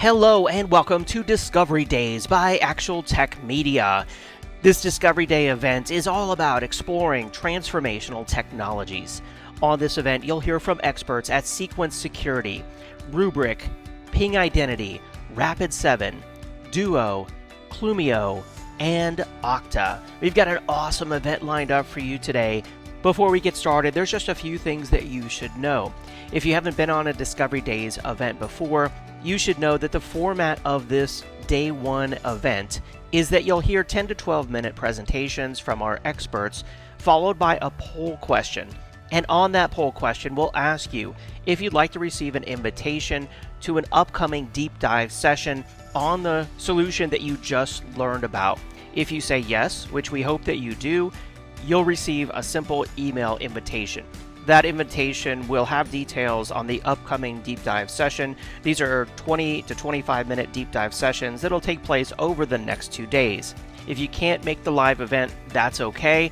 Hello and welcome to Discovery Days by ActualTech Media. This Discovery Day event is all about exploring transformational technologies. On this event, you'll hear from experts at Sequence Security, Rubric, Ping Identity, Rapid7, Duo, Clumio, and Okta. We've got an awesome event lined up for you today. Before we get started, there's just a few things that you should know. If you haven't been on a Discovery Days event before, you should know that the format of this Day 1 event is that you'll hear 10 to 12 minute presentations from our experts, followed by a poll question. And on that poll question, we'll ask you if you'd like to receive an invitation to an upcoming deep dive session on the solution that you just learned about. If you say yes, which we hope that you do, you'll receive a simple email invitation. That invitation will have details on the upcoming deep dive session. These are 20 to 25 minute deep dive sessions that'll take place over the next 2 days. If you can't make the live event, that's okay.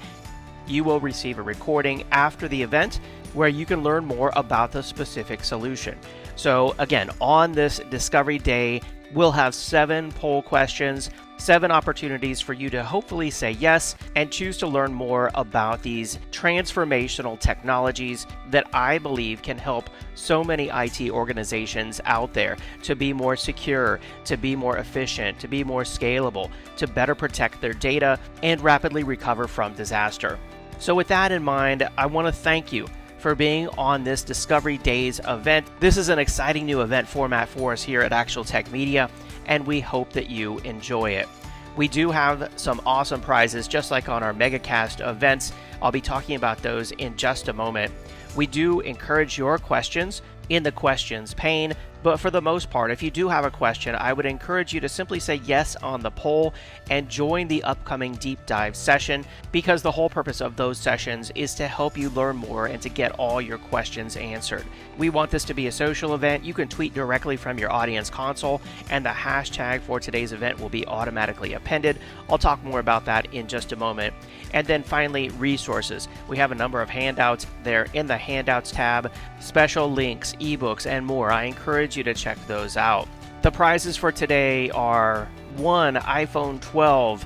You will receive a recording after the event where you can learn more about the specific solution. So again, on this Discovery Day, we'll have 7 poll questions, 7 opportunities for you to hopefully say yes and choose to learn more about these transformational technologies that I believe can help so many IT organizations out there to be more secure, to be more efficient, to be more scalable, to better protect their data and rapidly recover from disaster. So with that in mind, I want to thank you for being on this Discovery Days event. This is an exciting new event format for us here at ActualTech Media, and we hope that you enjoy it. We do have some awesome prizes, just like on our MegaCast events. I'll be talking about those in just a moment. We do encourage your questions in the questions pane, but for the most part, if you do have a question, I would encourage you to simply say yes on the poll and join the upcoming deep dive session, because the whole purpose of those sessions is to help you learn more and to get all your questions answered. We want this to be a social event. You can tweet directly from your audience console, and the hashtag for today's event will be automatically appended. I'll talk more about that in just a moment. And then finally, resources. We have a number of handouts there in the Handouts tab, special links, ebooks, and more. I encourage you to check those out. The prizes for today are one iPhone 12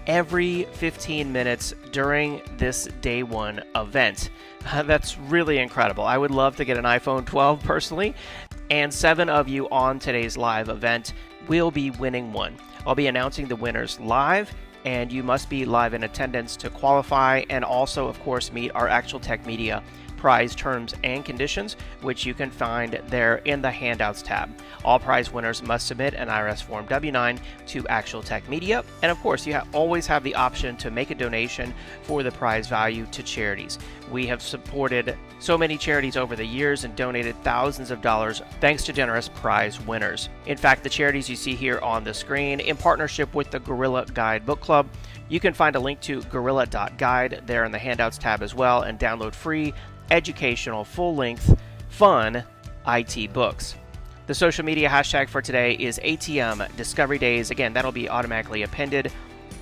every 15 minutes during this Day 1 event. That's really incredible. I would love to get an iPhone 12 personally, and 7 of you on today's live event will be winning one. I'll be announcing the winners live, and you must be live in attendance to qualify, and also, of course, meet our ActualTech Media prize terms and conditions, which you can find there in the Handouts tab. All prize winners must submit an IRS Form W-9 to ActualTech Media, and of course, you always have the option to make a donation for the prize value to charities. We have supported so many charities over the years and donated thousands of dollars thanks to generous prize winners. In fact, the charities you see here on the screen, in partnership with the Gorilla Guide Book Club, you can find a link to gorilla.guide there in the Handouts tab as well, and download free educational, full-length, fun IT books. The social media hashtag for today is ATM Discovery Days. Again, that'll be automatically appended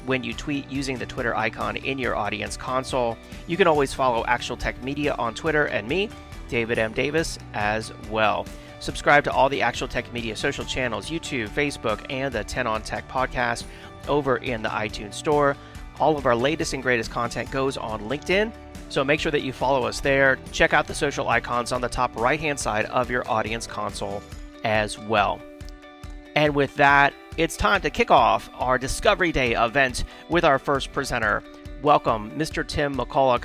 when you tweet using the Twitter icon in your audience console. You can always follow ActualTech Media on Twitter and me, David M. Davis, as well. Subscribe to all the ActualTech Media social channels, YouTube, Facebook, and the 10 on Tech podcast over in the iTunes Store. All of our latest and greatest content goes on LinkedIn, so make sure that you follow us there. Check out the social icons on the top right-hand side of your audience console as well. And with that, it's time to kick off our Discovery Day event with our first presenter. Welcome, Mr. Tim McCulloch,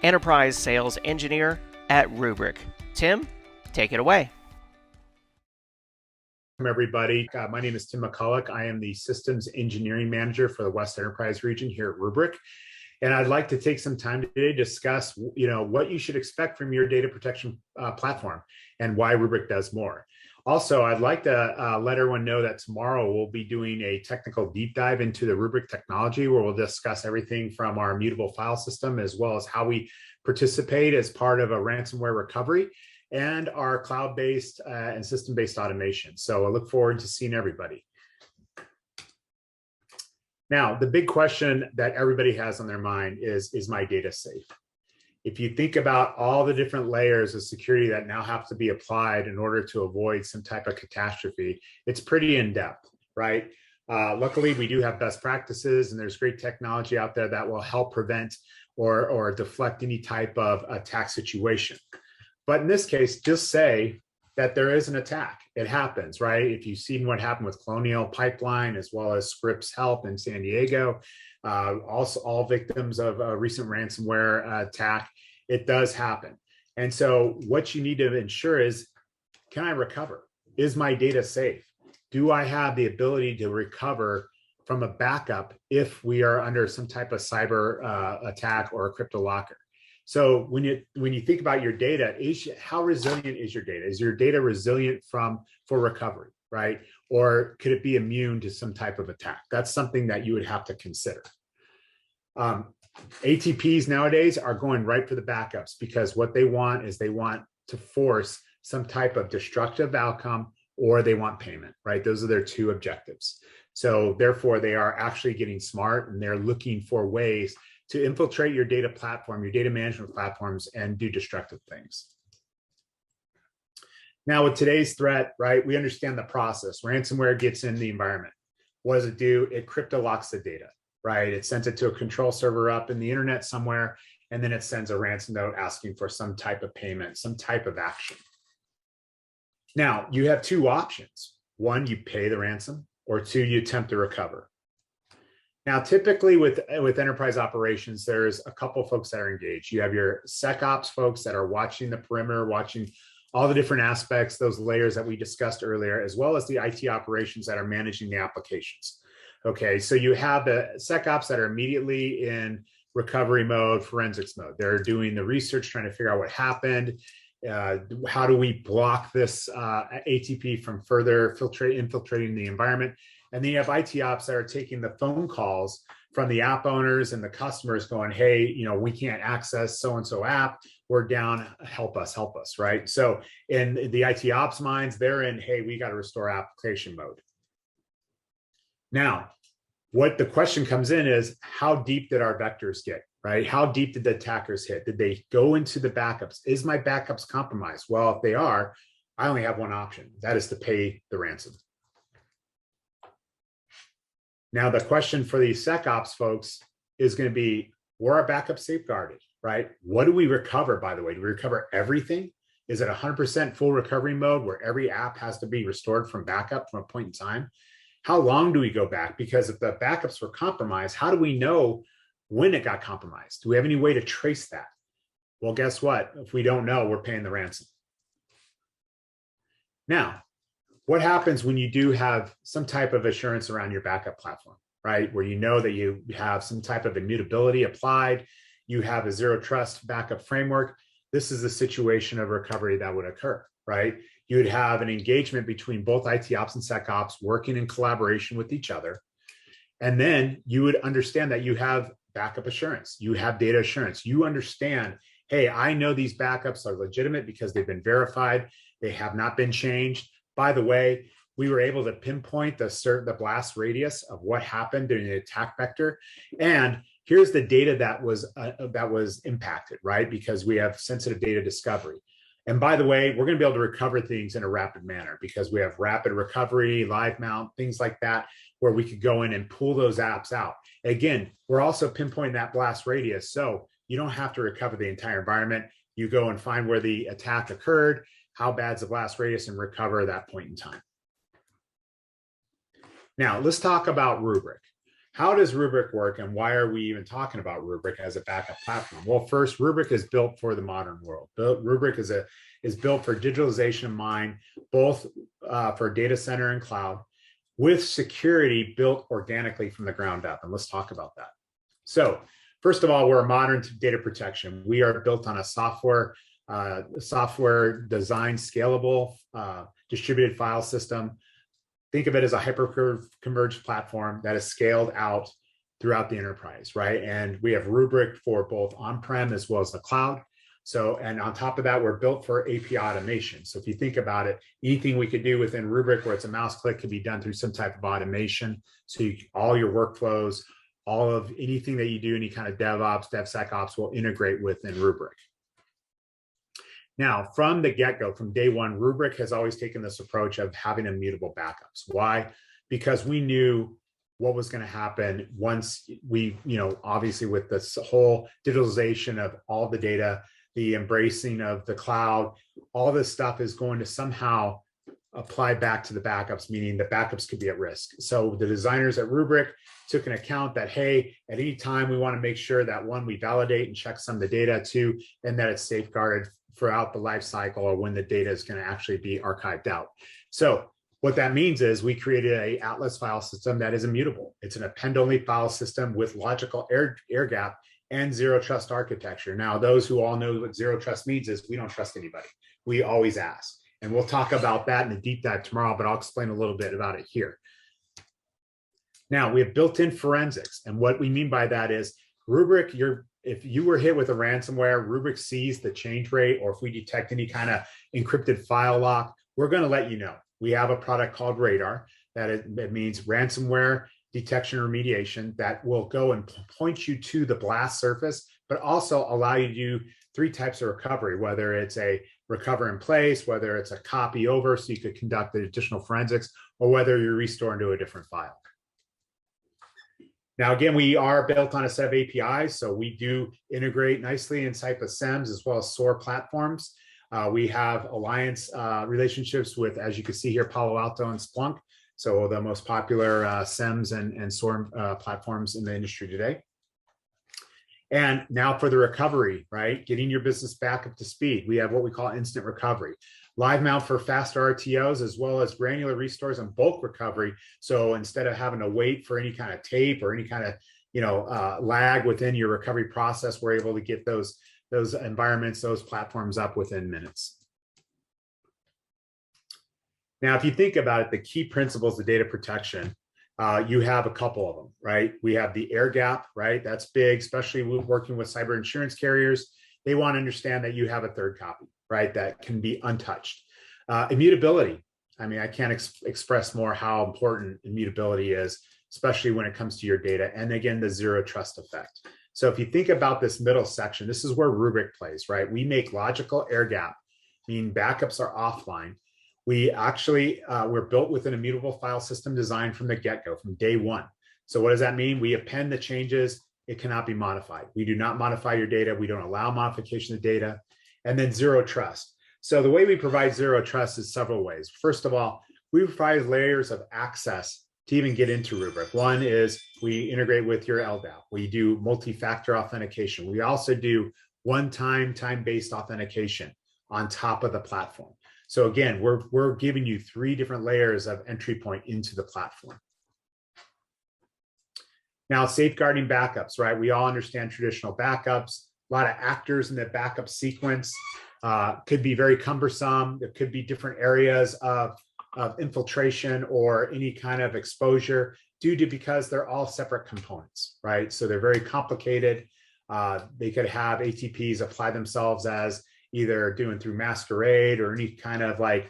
Enterprise Sales Engineer at Rubric. Tim, take it away. Welcome, everybody. My name is Tim McCulloch. I am the Systems Engineering Manager for the West Enterprise region here at Rubric. And I'd like to take some time today to discuss, what you should expect from your data protection platform and why Rubric does more. Also, I'd like to let everyone know that tomorrow we'll be doing a technical deep dive into the Rubric technology, where we'll discuss everything from our immutable file system, as well as how we participate as part of a ransomware recovery, and our cloud-based and system-based automation. So I look forward to seeing everybody. Now, the big question that everybody has on their mind is my data safe? if you think about all the different layers of security that now have to be applied in order to avoid some type of catastrophe, it's pretty in-depth, right? Luckily, we do have best practices, and there's great technology out there that will help prevent or deflect any type of attack situation. But in this case, just say that there is an attack. It happens, right? If you've seen what happened with Colonial Pipeline, as well as Scripps Health in San Diego, also all victims of a recent ransomware attack, it does happen. And so what you need to ensure is, can I recover? Is my data safe? Do I have the ability to recover from a backup if we are under some type of cyber attack or a crypto locker? So when you think about your data, how resilient is your data? Is your data resilient for recovery, right? Or could it be immune to some type of attack? That's something that you would have to consider. ATPs nowadays are going right for the backups, because what they want is they want to force some type of destructive outcome, or they want payment, right? Those are their two objectives. So therefore, they are actually getting smart, and they're looking for ways to infiltrate your data platform, your data management platforms, and do destructive things. Now, with today's threat, right, we understand the process. Ransomware gets in the environment. What does it do? It crypto locks the data, right? It sends it to a control server up in the internet somewhere, and then it sends a ransom note asking for some type of payment, some type of action. Now, you have two options. One, you pay the ransom, or two, you attempt to recover. Now, typically with enterprise operations, there's a couple folks that are engaged. You have your SecOps folks that are watching the perimeter, watching all the different aspects, those layers that we discussed earlier, as well as the IT operations that are managing the applications. Okay, so you have the SecOps that are immediately in recovery mode, forensics mode. They're doing the research, trying to figure out what happened. How do we block this ATP from further infiltrating the environment? And then you have IT ops that are taking the phone calls from the app owners and the customers going, hey, we can't access so-and-so app. We're down, help us, right? So in the IT ops minds, they're in, hey, we got to restore application mode. Now, what the question comes in is, how deep did our vectors get, right? How deep did the attackers hit? Did they go into the backups? Is my backups compromised? Well, if they are, I only have one option. That is to pay the ransom. Now, the question for these SecOps folks is going to be, were our backups safeguarded, right? What do we recover, by the way? Do we recover everything? Is it 100% full recovery mode where every app has to be restored from backup from a point in time? How long do we go back? Because if the backups were compromised, how do we know when it got compromised? Do we have any way to trace that? Well, guess what? If we don't know, we're paying the ransom. Now, what happens when you do have some type of assurance around your backup platform, right? Where you know that you have some type of immutability applied, you have a zero trust backup framework. This is the situation of recovery that would occur, right? You would have an engagement between both IT ops and SecOps working in collaboration with each other. And then you would understand that you have backup assurance, you have data assurance. You understand, hey, I know these backups are legitimate because they've been verified. They have not been changed. By the way, we were able to pinpoint the blast radius of what happened during the attack vector. And here's the data that was impacted, right? Because we have sensitive data discovery. And by the way, we're going to be able to recover things in a rapid manner because we have rapid recovery, live mount, things like that, where we could go in and pull those apps out. Again, we're also pinpointing that blast radius. So you don't have to recover the entire environment. You go and find where the attack occurred, how bad's the blast radius, and recover that point in time. Now, let's talk about Rubric. How does Rubric work, and why are we even talking about Rubric as a backup platform? Well, first, Rubric is built for the modern world. Rubric is built for digitalization of mind, both for data center and cloud, with security built organically from the ground up. And let's talk about that. So first of all, we're a modern data protection. We are built on a software designed, scalable, distributed file system. Think of it as a hyper-converged platform that is scaled out throughout the enterprise, right? And we have Rubric for both on-prem as well as the cloud. So, and on top of that, we're built for API automation. So if you think about it, anything we could do within Rubric where it's a mouse click can be done through some type of automation. So all your workflows, all of anything that you do, any kind of DevOps, DevSecOps will integrate within Rubric. Now, from the get-go, from day one, Rubric has always taken this approach of having immutable backups. Why? Because we knew what was going to happen once we, obviously with this whole digitalization of all the data, the embracing of the cloud, all this stuff is going to somehow apply back to the backups, meaning the backups could be at risk. So the designers at Rubric took an account that, hey, at any time we want to make sure that one, we validate and check some of the data, two, and that it's safeguarded throughout the life cycle or when the data is going to actually be archived out. So what that means is we created a Atlas file system that is immutable. It's an append-only file system with logical air gap and zero trust architecture. Now, those who all know what zero trust means is we don't trust anybody. We always ask. And we'll talk about that in a deep dive tomorrow, but I'll explain a little bit about it here. Now, we have built-in forensics. And what we mean by that is Rubric, if you were hit with a ransomware, Rubric sees the change rate, or if we detect any kind of encrypted file lock, we're going to let you know. We have a product called Radar that means ransomware detection remediation that will go and point you to the blast surface, but also allow you to do 3 types of recovery, whether it's a recover in place, whether it's a copy over so you could conduct the additional forensics, or whether you restore into a different file. Now, again, we are built on a set of APIs, so we do integrate nicely inside of SEMS as well as SOAR platforms. We have alliance relationships with, as you can see here, Palo Alto and Splunk, so the most popular SEMS and SOAR platforms in the industry today. And now for the recovery, right? Getting your business back up to speed. We have what we call instant recovery. Live mount for faster RTOs, as well as granular restores and bulk recovery. So instead of having to wait for any kind of tape or any kind of lag within your recovery process, we're able to get those environments, those platforms up within minutes. Now, if you think about it, the key principles of data protection, you have a couple of them, right? We have the air gap, right? That's big, especially working with cyber insurance carriers. They want to understand that you have a third copy, right? That can be untouched. Immutability. I mean, I can't express more how important immutability is, especially when it comes to your data. And again, the zero trust effect. So if you think about this middle section, this is where Rubric plays, right? We make logical air gap, meaning backups are offline. We actually, we're built with an immutable file system designed from the get-go, from day one. So what does that mean? We append the changes. It cannot be modified. We do not modify your data. We don't allow modification of data. And then zero trust. So the way we provide zero trust is several ways. First of all, we provide layers of access to even get into Rubric. One is we integrate with your LDAP. We do multi-factor authentication. We also do one-time, time-based authentication on top of the platform. So again, we're giving you 3 different layers of entry point into the platform. Now, safeguarding backups, right? We all understand traditional backups. A lot of actors in the backup sequence could be very cumbersome. There could be different areas of infiltration or any kind of exposure because they're all separate components, right? So they're very complicated. They could have ATPs apply themselves as either doing through masquerade or any kind of like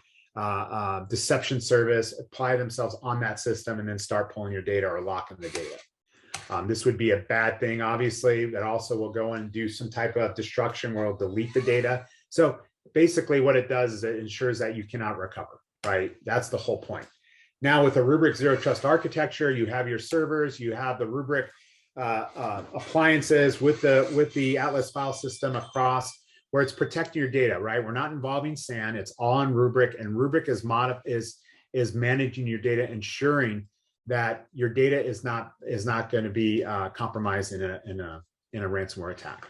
deception service, apply themselves on that system and then start pulling your data or locking the data. This would be a bad thing, obviously, that also will go and do some type of destruction where it'll delete the data. So basically what it does is it ensures that you cannot recover, right? That's the whole point. Now with a Rubric zero trust architecture, you have your servers, you have the Rubric appliances with the Atlas file system across, where it's protecting your data, right? We're not involving SAN, it's all on Rubric, and Rubric is managing your data, ensuring that your data is not going to be compromised in a ransomware attack.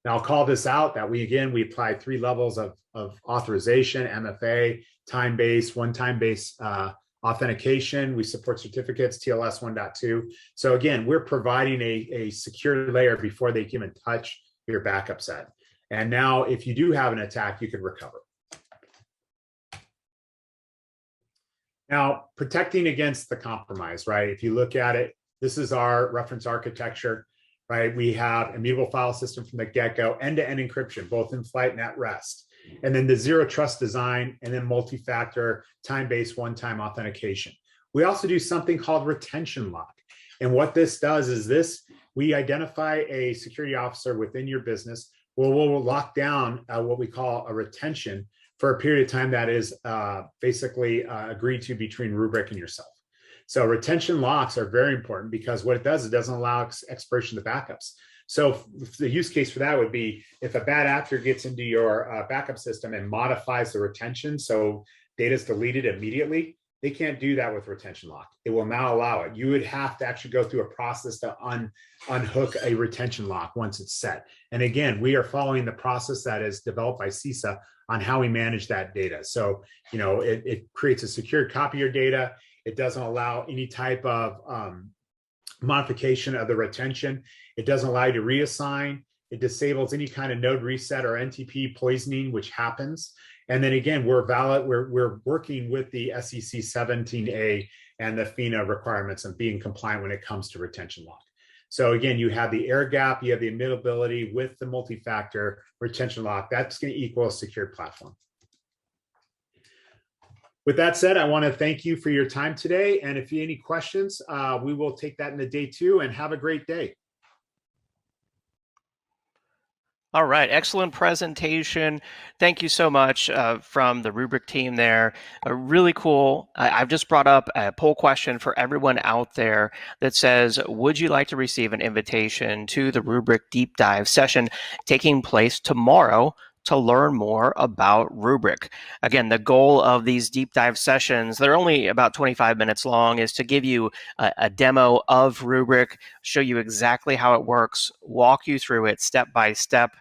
Now I'll call this out that we apply 3 levels of authorization: MFA, time-based, one-time-based authentication. We support certificates, TLS 1.2. So again, we're providing a secure layer before they can even touch your backup set. And now if you do have an attack, you can recover. Now, protecting against the compromise, right? If you look at it, this is our reference architecture, right? We have immutable file system from the get-go, end-to-end encryption, both in flight and at rest. And then the zero trust design, and then multi-factor, time-based, one-time authentication. We also do something called retention lock. And what this does is we identify a security officer within your business where we'll lock down what we call a retention for a period of time that is basically agreed to between Rubric and yourself. So retention locks are very important because what it does, it doesn't allow expiration of the backups. So the use case for that would be if a bad actor gets into your backup system and modifies the retention, so data is deleted immediately, they can't do that with retention lock. It will not allow it. You would have to actually go through a process to unhook a retention lock once it's set. And again, we are following the process that is developed by CISA on how we manage that data. So, it creates a secured copy of your data. It doesn't allow any type of modification of the retention. It doesn't allow you to reassign. It disables any kind of node reset or NTP poisoning, which happens. And then again, we're working with the SEC 17A and the FINA requirements and being compliant when it comes to retention lock. So again, you have the air gap, you have the immutability with the multi-factor retention lock. That's going to equal a secured platform. With that said, I want to thank you for your time today. And if you have any questions, we will take that in the day 2 and have a great day. All right, excellent presentation. Thank you so much from the Rubric team there. Really cool. I've just brought up a poll question for everyone out there that says, would you like to receive an invitation to the Rubric deep dive session taking place tomorrow to learn more about Rubric? Again, the goal of these deep dive sessions, they're only about 25 minutes long, is to give you a demo of Rubric, show you exactly how it works, walk you through it step by step,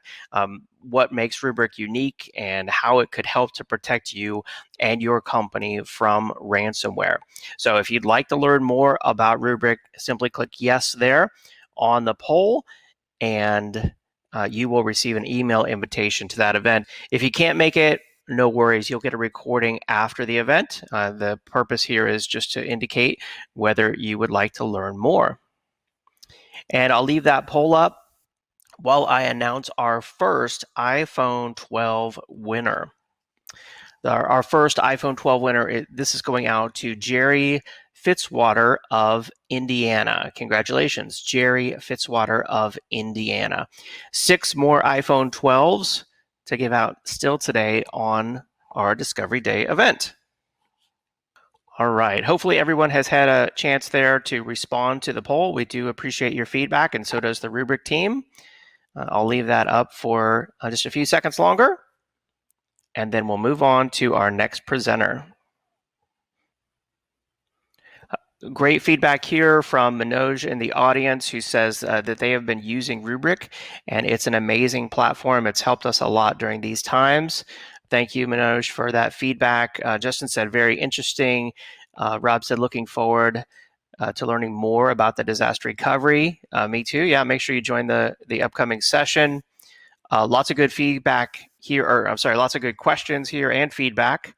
what makes Rubric unique and how it could help to protect you and your company from ransomware. So if you'd like to learn more about Rubric, simply click yes there on the poll, and you will receive an email invitation to that event. If you can't make it, no worries. You'll get a recording after the event. The purpose here is just to indicate whether you would like to learn more. And I'll leave that poll up while I announce our first iPhone 12 winner. Our first iPhone 12 winner, this is going out to Jerry Fitzwater of Indiana. Congratulations, Jerry Fitzwater of Indiana. 6 more iPhone 12s to give out still today on our Discovery Day event. All right. Hopefully everyone has had a chance there to respond to the poll. We do appreciate your feedback, and so does the Rubric team. I'll leave that up for just a few seconds longer, and then we'll move on to our next presenter. Great feedback here from Manoj in the audience, who says that they have been using Rubric and it's an amazing platform. It's helped us a lot during these times. Thank you, Manoj, for that feedback. Justin said, very interesting. Rob said, looking forward to learning more about the disaster recovery. Me too. Yeah, make sure you join the upcoming session. Lots of good feedback here, or I'm sorry, lots of good questions here and feedback.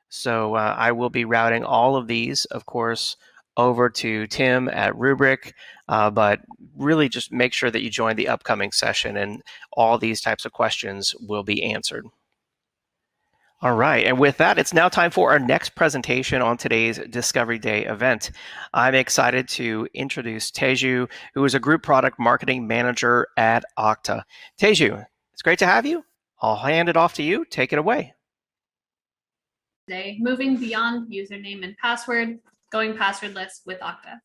So I will be routing all of these, of course, over to Tim at Rubric, but really just make sure that you join the upcoming session and all these types of questions will be answered. All right, and with that, it's now time for our next presentation on today's Discovery Day event. I'm excited to introduce Teju, who is a Group Product Marketing Manager at Okta. Teju, it's great to have you. I'll hand it off to you. Take it away. Today, moving beyond username and password, going passwordless with Okta.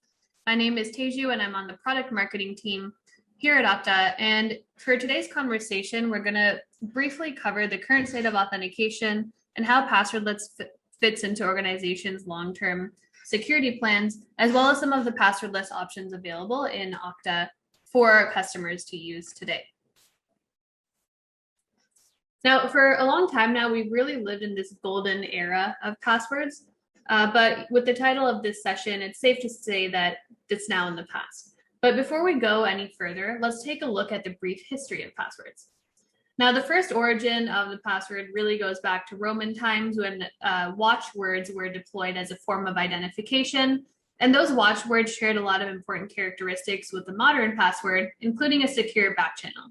My name is Teju, and I'm on the product marketing team here at Okta. And for today's conversation, we're going to briefly cover the current state of authentication and how passwordless fits into organizations' long-term security plans, as well as some of the passwordless options available in Okta for customers to use today. Now, for a long time now, we've really lived in this golden era of passwords. But with the title of this session, it's safe to say that it's now in the past. But before we go any further, let's take a look at the brief history of passwords. Now, the first origin of the password really goes back to Roman times when watchwords were deployed as a form of identification. And those watchwords shared a lot of important characteristics with the modern password, including a secure back channel.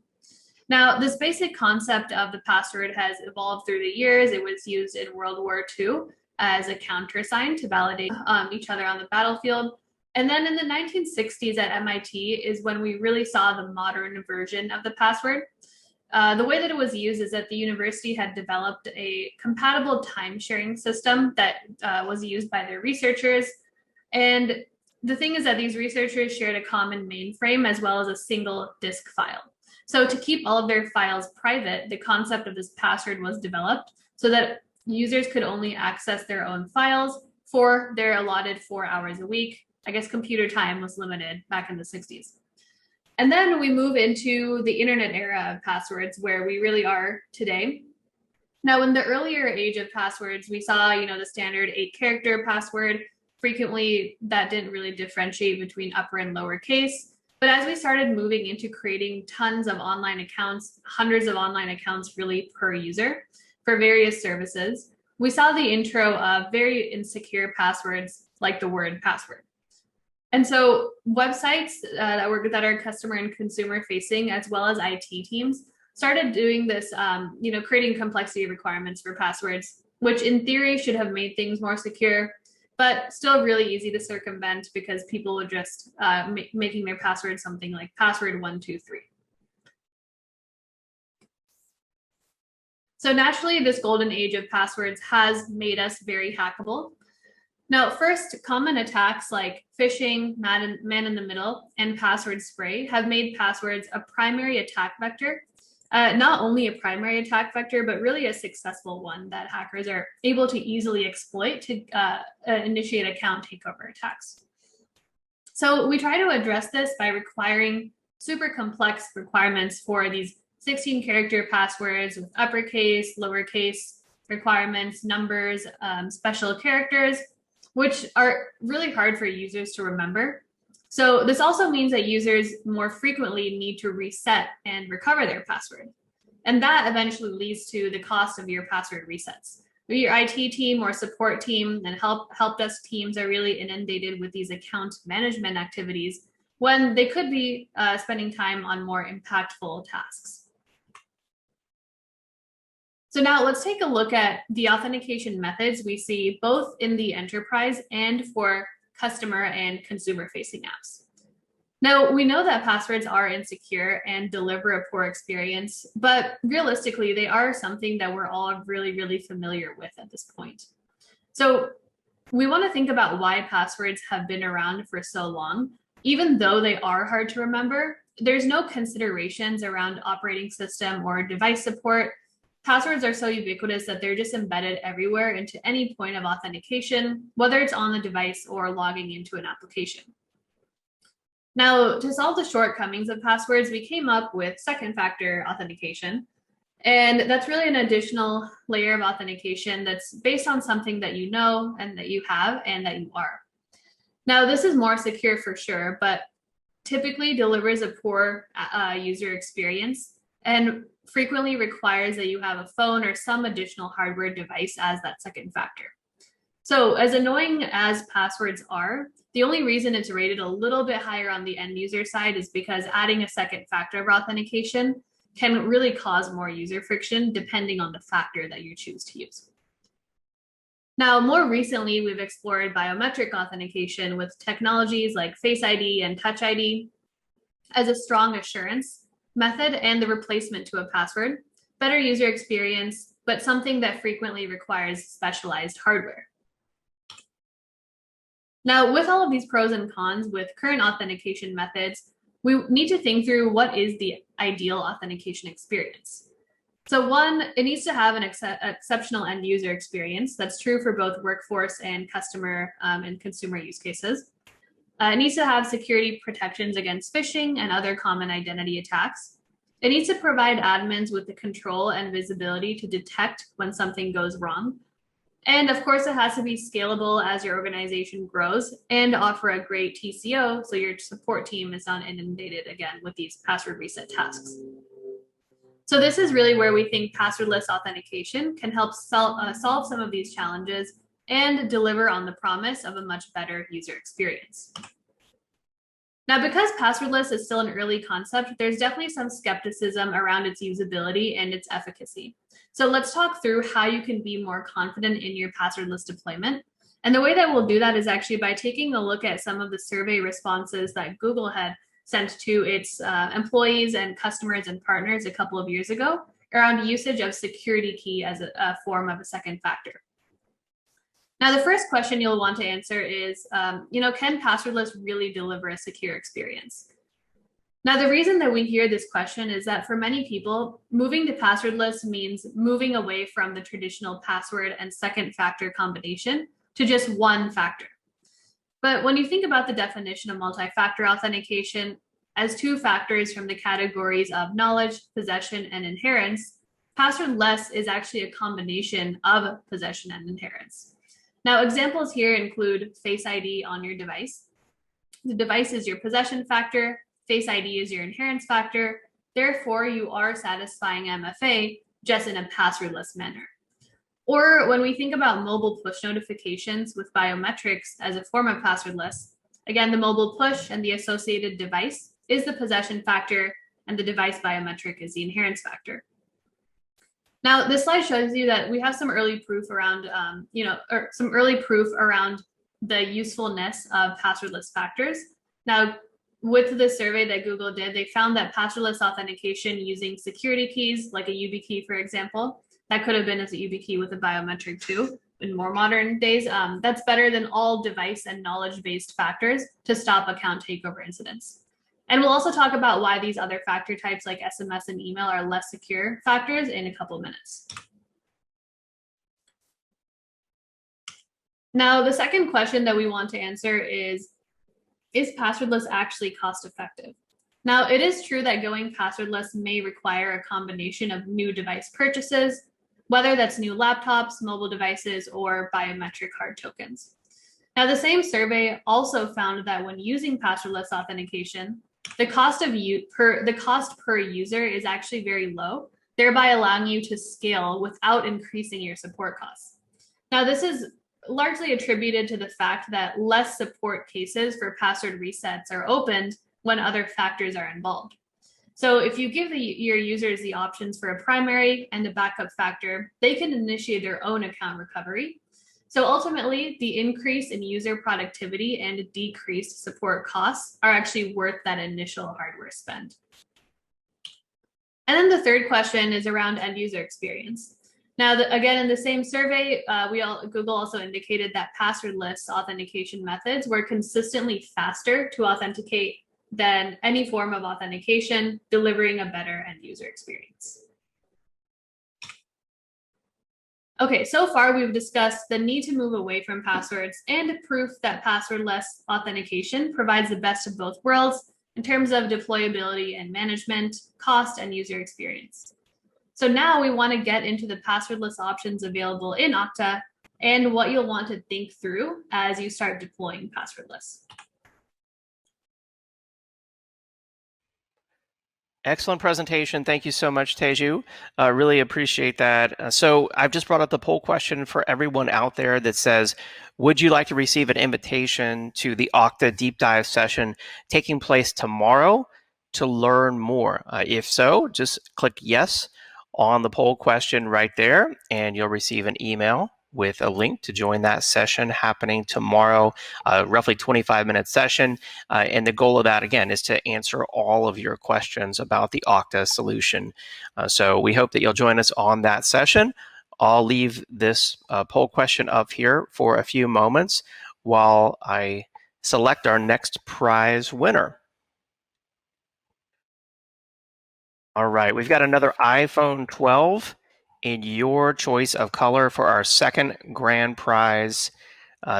Now, this basic concept of the password has evolved through the years. It was used in World War II as a countersign to validate each other on the battlefield. And then in the 1960s at MIT is when we really saw the modern version of the password. The way that it was used is that the university had developed a compatible time-sharing system that was used by their researchers. And the thing is that these researchers shared a common mainframe as well as a single disk file. So to keep all of their files private, the concept of this password was developed so that users could only access their own files for their allotted 4 hours a week. I guess computer time was limited back in the 60s. And then we move into the internet era of passwords where we really are today. Now, in the earlier age of passwords, we saw, the standard 8-character password. Frequently, that didn't really differentiate between upper and lower case. But as we started moving into creating tons of online accounts, hundreds of online accounts really per user for various services, we saw the intro of very insecure passwords like the word password. And so websites that are customer and consumer facing, as well as IT teams, started doing this, creating complexity requirements for passwords, which in theory should have made things more secure, but still really easy to circumvent because people would just making their password something like password 123. So naturally, this golden age of passwords has made us very hackable. Now, first, common attacks like phishing, man in the middle, and password spray have made passwords a primary attack vector. Not only a primary attack vector, but really a successful one that hackers are able to easily exploit to initiate account takeover attacks. So we try to address this by requiring super complex requirements for these 16-character passwords with uppercase, lowercase requirements, numbers, special characters, which are really hard for users to remember. So this also means that users more frequently need to reset and recover their password. And that eventually leads to the cost of your password resets. Your IT team or support team and help desk teams are really inundated with these account management activities when they could be spending time on more impactful tasks. So now let's take a look at the authentication methods we see both in the enterprise and for customer and consumer facing apps. Now, we know that passwords are insecure and deliver a poor experience, but realistically, they are something that we're all really, really familiar with at this point. So we want to think about why passwords have been around for so long. Even though they are hard to remember, there's no considerations around operating system or device support. Passwords are so ubiquitous that they're just embedded everywhere into any point of authentication, whether it's on the device or logging into an application. Now, to solve the shortcomings of passwords, we came up with second factor authentication. And that's really an additional layer of authentication that's based on something that you know and that you have and that you are. Now, this is more secure for sure, but typically delivers a poor user experience and frequently requires that you have a phone or some additional hardware device as that second factor. So as annoying as passwords are, the only reason it's rated a little bit higher on the end user side is because adding a second factor of authentication can really cause more user friction depending on the factor that you choose to use. Now, more recently, we've explored biometric authentication with technologies like Face ID and Touch ID as a strong assurance method and the replacement to a password, better user experience, but something that frequently requires specialized hardware. Now, with all of these pros and cons with current authentication methods, we need to think through what is the ideal authentication experience. So one, it needs to have an exceptional end user experience. That's true for both workforce and customer and consumer use cases. It needs to have security protections against phishing and other common identity attacks. It needs to provide admins with the control and visibility to detect when something goes wrong. And of course, it has to be scalable as your organization grows and offer a great TCO so your support team is not inundated again with these password reset tasks. So this is really where we think passwordless authentication can help solve some of these challenges and deliver on the promise of a much better user experience. Now, because passwordless is still an early concept, there's definitely some skepticism around its usability and its efficacy. So let's talk through how you can be more confident in your passwordless deployment. And the way that we'll do that is actually by taking a look at some of the survey responses that Google had sent to its employees and customers and partners a couple of years ago around usage of security key as a form of a second factor. Now, the first question you'll want to answer is, can passwordless really deliver a secure experience? Now, the reason that we hear this question is that for many people, moving to passwordless means moving away from the traditional password and second factor combination to just one factor. But when you think about the definition of multi-factor authentication as two factors from the categories of knowledge, possession, and inheritance, passwordless is actually a combination of possession and inheritance. Now, examples here include Face ID on your device. The device is your possession factor, Face ID is your inheritance factor. Therefore, you are satisfying MFA just in a passwordless manner. Or when we think about mobile push notifications with biometrics as a form of passwordless, again, the mobile push and the associated device is the possession factor, and the device biometric is the inheritance factor. Now, this slide shows you that we have some early proof around, the usefulness of passwordless factors. Now, with the survey that Google did, they found that passwordless authentication using security keys, like a YubiKey, for example, that could have been as a YubiKey with a biometric too, in more modern days, that's better than all device and knowledge-based factors to stop account takeover incidents. And we'll also talk about why these other factor types like SMS and email are less secure factors in a couple minutes. Now, the second question that we want to answer is passwordless actually cost effective? Now, it is true that going passwordless may require a combination of new device purchases, whether that's new laptops, mobile devices, or biometric hard tokens. Now, the same survey also found that when using passwordless authentication, the cost per user is actually very low, thereby allowing you to scale without increasing your support costs. Now, this is largely attributed to the fact that less support cases for password resets are opened when other factors are involved. So if you give your users the options for a primary and a backup factor, they can initiate their own account recovery. So ultimately, the increase in user productivity and decreased support costs are actually worth that initial hardware spend. And then the third question is around end user experience. Now, again, in the same survey, Google also indicated that passwordless authentication methods were consistently faster to authenticate than any form of authentication, delivering a better end user experience. Okay, so far we've discussed the need to move away from passwords and proof that passwordless authentication provides the best of both worlds in terms of deployability and management, cost, and user experience. So now we want to get into the passwordless options available in Okta and what you'll want to think through as you start deploying passwordless. Excellent presentation. Thank you so much, Teju. Really appreciate that. So I've just brought up the poll question for everyone out there that says, would you like to receive an invitation to the Okta deep dive session taking place tomorrow to learn more? If so, just click yes on the poll question right there, and you'll receive an email with a link to join that session happening tomorrow, roughly 25-minute session. And the goal of that, again, is to answer all of your questions about the Okta solution. So we hope that you'll join us on that session. I'll leave this poll question up here for a few moments while I select our next prize winner. All right, we've got another iPhone 12 in your choice of color for our second grand prize.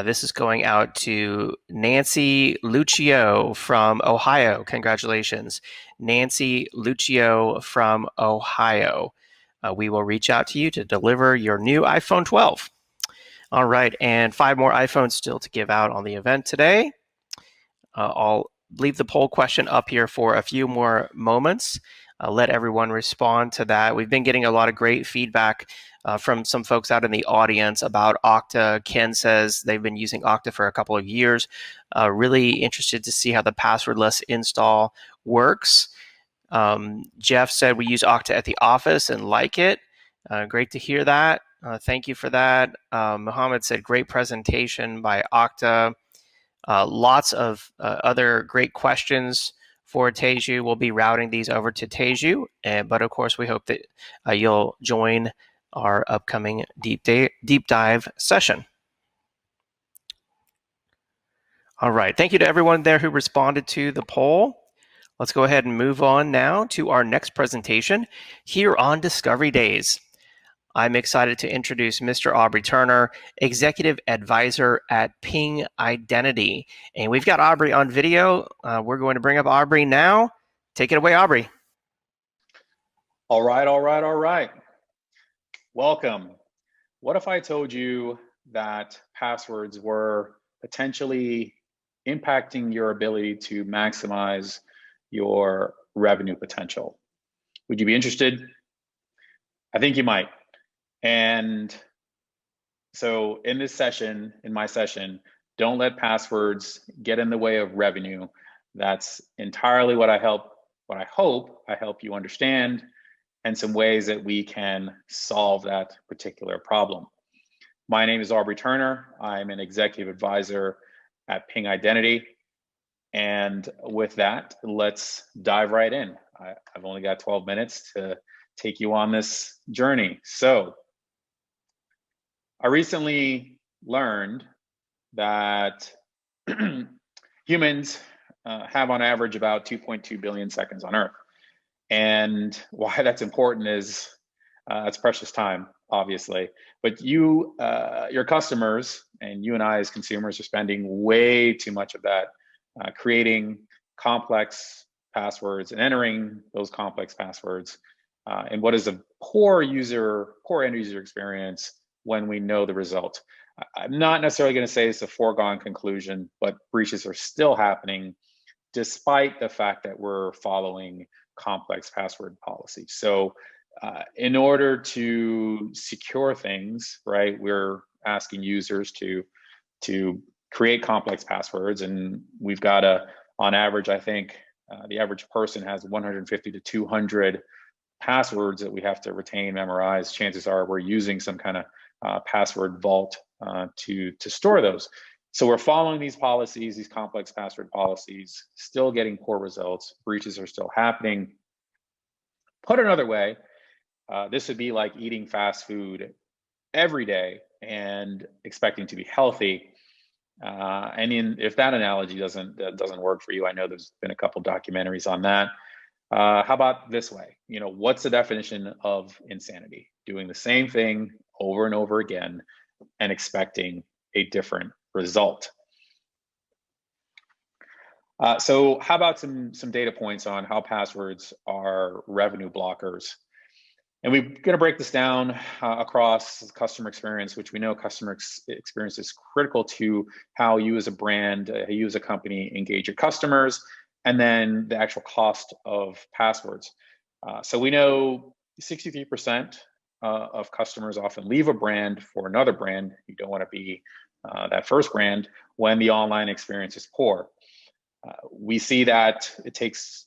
This is going out to Nancy Lucio from Ohio. Congratulations, Nancy Lucio from Ohio. We will reach out to you to deliver your new iPhone 12. All right, and 5 more iPhones still to give out on the event today. I'll leave the poll question up here for a few more moments. let everyone respond to that. We've been getting a lot of great feedback from some folks out in the audience about Okta. Ken says they've been using Okta for a couple of years. Really interested to see how the passwordless install works. Jeff said we use Okta at the office and like it. Great to hear that. Thank you for that. Mohammed said great presentation by Okta. Lots of other great questions for Teju. We'll be routing these over to Teju, but of course we hope that you'll join our upcoming deep dive session. All right, thank you to everyone there who responded to the poll. Let's go ahead and move on now to our next presentation here on Discovery Days. I'm excited to introduce Mr. Aubry Turner, Executive Advisor at Ping Identity. And we've got Aubrey on video. We're going to bring up Aubrey now. Take it away, Aubrey. All right. Welcome. What if I told you that passwords were potentially impacting your ability to maximize your revenue potential? Would you be interested? I think you might. And so in this session, in my session, don't let passwords get in the way of revenue. That's entirely what I hope I help you understand, and some ways that we can solve that particular problem. My name is Aubry Turner. I'm an executive advisor at Ping Identity. And with that, let's dive right in. I've only got 12 minutes to take you on this journey. So I recently learned that humans have on average about 2.2 billion seconds on Earth. And why that's important is it's precious time, obviously. But you, your customers, and you and I as consumers are spending way too much of that creating complex passwords and entering those complex passwords in what is a poor end user experience when we know the result. I'm not necessarily going to say it's a foregone conclusion, but breaches are still happening despite the fact that we're following complex password policies. So in order to secure things, right, we're asking users to create complex passwords, and we've got on average, I think the average person has 150 to 200 passwords that we have to retain, memorize. Chances are we're using some kind of password vault to store those. So we're following these policies, these complex password policies, still getting poor results. Breaches are still happening. Put another way, this would be like eating fast food every day and expecting to be healthy. If that analogy doesn't work for you, I know there's been a couple documentaries on that. How about this way? What's the definition of insanity? Doing the same thing over and over again and expecting a different result. So how about some data points on how passwords are revenue blockers? And we're going to break this down across customer experience, which we know customer experience is critical to how you as a brand, you as a company engage your customers, and then the actual cost of passwords. So we know 63% of customers often leave a brand for another brand. You don't want to be that first brand when the online experience is poor. We see that it takes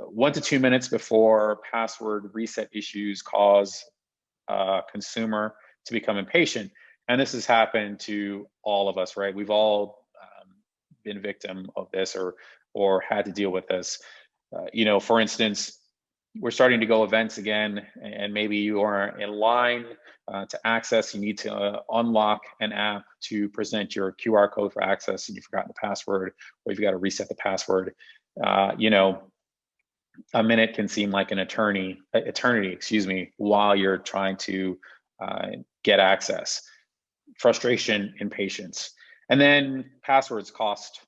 1 to 2 minutes before password reset issues cause a consumer to become impatient. And this has happened to all of us, right? We've all been victim of this or had to deal with this. For instance, we're starting to go events again, and maybe you are in line to access. You need to unlock an app to present your QR code for access, and you've forgotten the password, or you've got to reset the password. A minute can seem like an eternity, while you're trying to get access. Frustration, impatience. And then passwords cost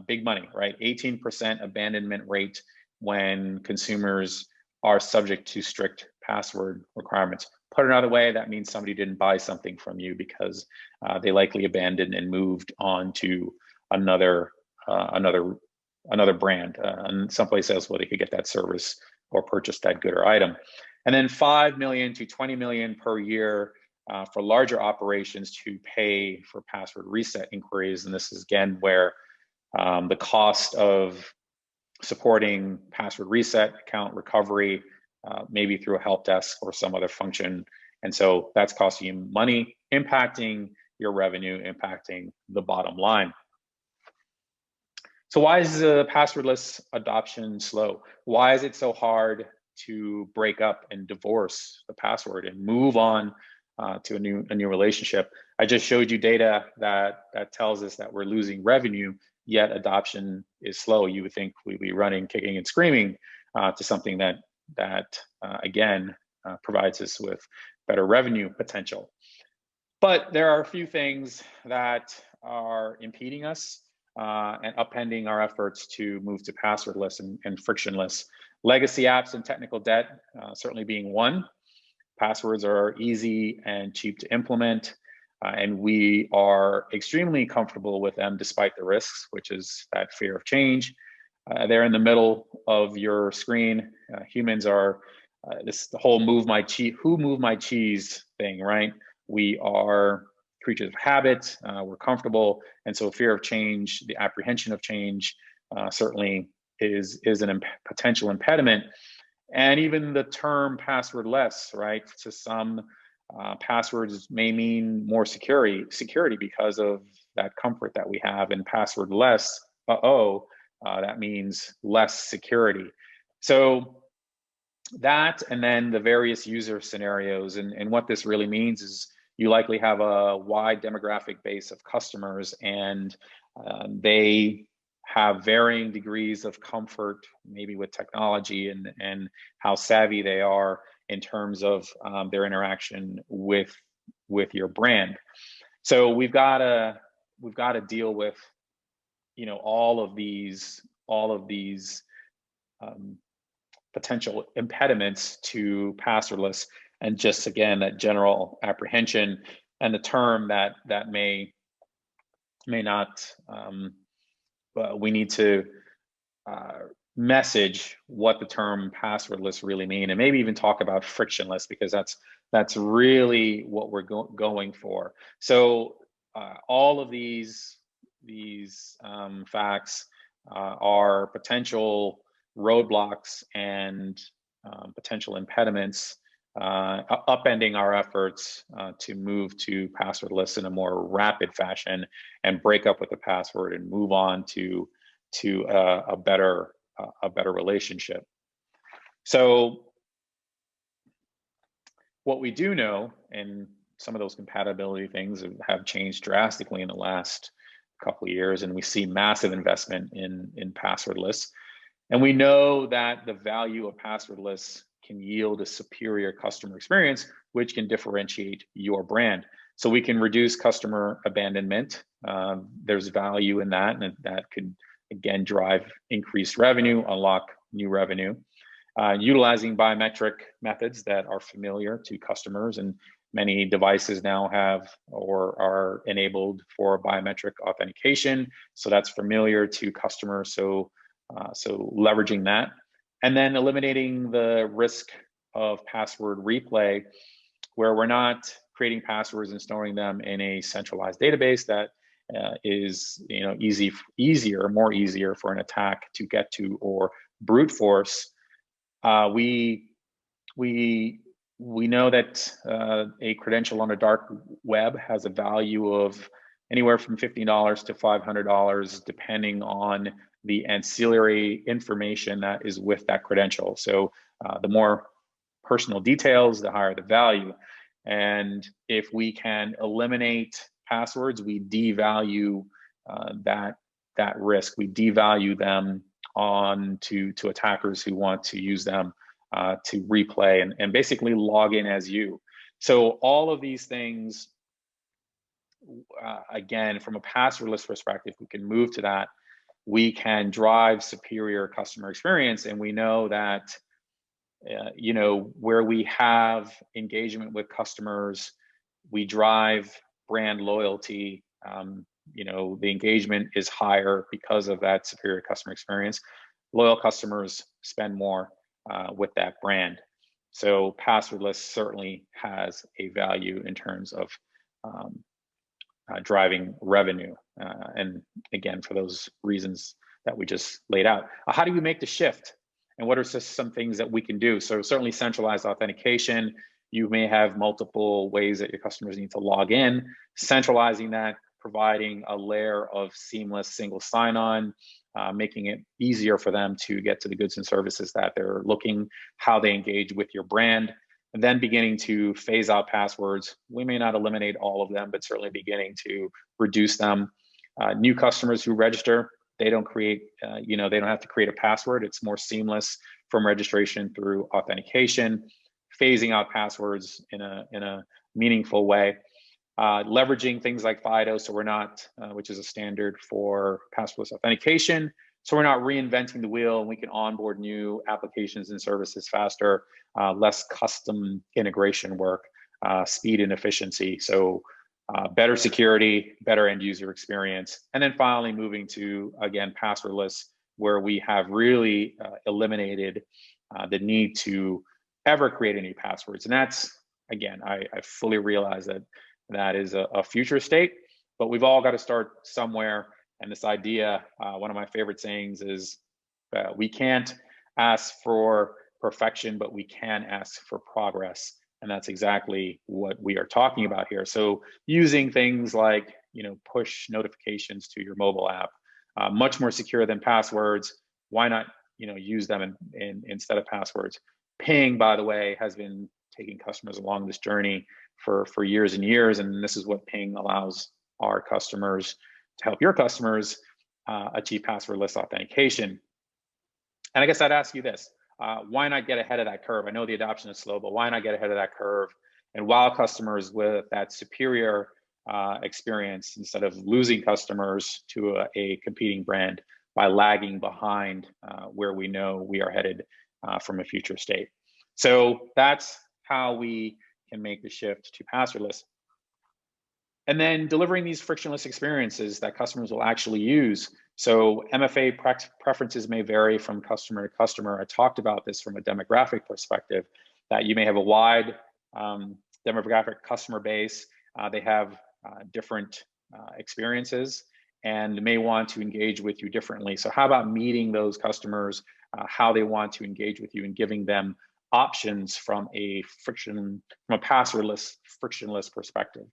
big money, right? 18% abandonment rate when consumers are subject to strict password requirements. Put another way, that means somebody didn't buy something from you because they likely abandoned and moved on to another brand, and someplace else where they could get that service or purchased that good or item. And then 5 million to 20 million per year for larger operations to pay for password reset inquiries. And this is again where the cost of supporting password reset, account recovery, maybe through a help desk or some other function. And so that's costing you money, impacting your revenue, impacting the bottom line. So why is the passwordless adoption slow? Why is it so hard to break up and divorce the password and move on to a new relationship? I just showed you data that tells us that we're losing revenue, yet adoption is slow. You would think we'd be running, kicking and screaming to something that again provides us with better revenue potential. But there are a few things that are impeding us and upending our efforts to move to passwordless and frictionless. Legacy apps and technical debt certainly being one. Passwords are easy and cheap to implement, and we are extremely comfortable with them despite the risks, which is that fear of change. They're in the middle of your screen. Humans are the whole who moved my cheese thing, right? We are creatures of habit, we're comfortable, and so fear of change, the apprehension of change certainly is a potential impediment. And even the term passwordless, right? To some, passwords may mean more security because of that comfort that we have, and passwordless, that means less security. So that, and then the various user scenarios, and what this really means is you likely have a wide demographic base of customers, and they have varying degrees of comfort, maybe with technology and how savvy they are in terms of their interaction with your brand. So we've got to deal with, all of these potential impediments to passwordless, and just again that general apprehension and the term that may not. We need to message what the term passwordless really mean, and maybe even talk about frictionless, because that's really what we're going for. So all of these facts are potential roadblocks and potential impediments upending our efforts to move to passwordless in a more rapid fashion and break up with the password and move on to a better relationship. So what we do know, and some of those compatibility things have changed drastically in the last couple of years, and we see massive investment in passwordless. And we know that the value of passwordless can yield a superior customer experience, which can differentiate your brand. So we can reduce customer abandonment. There's value in that, and that could, again, drive increased revenue, unlock new revenue. Utilizing biometric methods that are familiar to customers, and many devices now have or are enabled for biometric authentication. So that's familiar to customers. So leveraging that. And then eliminating the risk of password replay, where we're not creating passwords and storing them in a centralized database that is more easier for an attack to get to or brute force. We know that a credential on a dark web has a value of anywhere from $50 to $500, depending on the ancillary information that is with that credential. So the more personal details, the higher the value. And if we can eliminate passwords, we devalue that risk. We devalue them on to attackers who want to use them to replay and basically log in as you. So all of these things, again, from a passwordless perspective, we can move to that. We can drive superior customer experience, and we know that where we have engagement with customers, we drive brand loyalty. The engagement is higher because of that superior customer experience. Loyal customers spend more. with that brand. So passwordless certainly has a value in terms of driving revenue. And again, for those reasons that we just laid out. How do we make the shift? And what are just some things that we can do? So certainly centralized authentication. You may have multiple ways that your customers need to log in. Centralizing that, providing a layer of seamless single sign-on, making it easier for them to get to the goods and services that they're looking, how they engage with your brand, and then beginning to phase out passwords. We may not eliminate all of them, but certainly beginning to reduce them. New customers who register, they don't create, they don't have to create a password. It's more seamless from registration through authentication, phasing out passwords in a meaningful way. Leveraging things like FIDO, so we're not, which is a standard for passwordless authentication. So we're not reinventing the wheel, and we can onboard new applications and services faster, less custom integration work, speed and efficiency. So better security, better end user experience. And then finally moving to, again, passwordless, where we have really eliminated the need to ever create any passwords. And that's, again, I fully realize that is a future state, but we've all got to start somewhere. And this idea, one of my favorite sayings is we can't ask for perfection, but we can ask for progress. And that's exactly what we are talking about here. So using things like, push notifications to your mobile app, much more secure than passwords. Why not, use them instead of passwords? Ping, by the way, has been taking customers along this journey for years and years. And this is what Ping allows our customers to help your customers achieve passwordless authentication. And I guess I'd ask you this, why not get ahead of that curve? I know the adoption is slow, but why not get ahead of that curve and wow customers with that superior experience instead of losing customers to a competing brand by lagging behind where we know we are headed from a future state. So that's how we can make the shift to passwordless. And then delivering these frictionless experiences that customers will actually use. So MFA preferences may vary from customer to customer. I talked about this from a demographic perspective, that you may have a wide demographic customer base. They have different experiences and may want to engage with you differently. So how about meeting those customers, how they want to engage with you, and giving them options from a passwordless, frictionless perspective.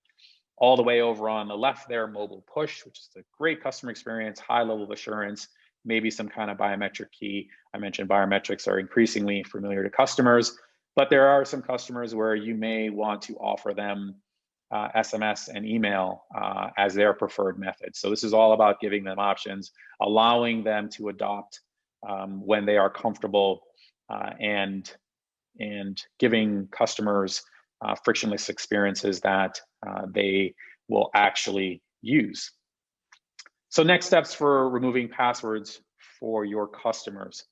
All the way over on the left there, mobile push, which is a great customer experience, high level of assurance, maybe some kind of biometric key. I mentioned biometrics are increasingly familiar to customers, but there are some customers where you may want to offer them SMS and email as their preferred method. So this is all about giving them options, allowing them to adopt when they are comfortable, and giving customers frictionless experiences that they will actually use. So next steps for removing passwords for your customers.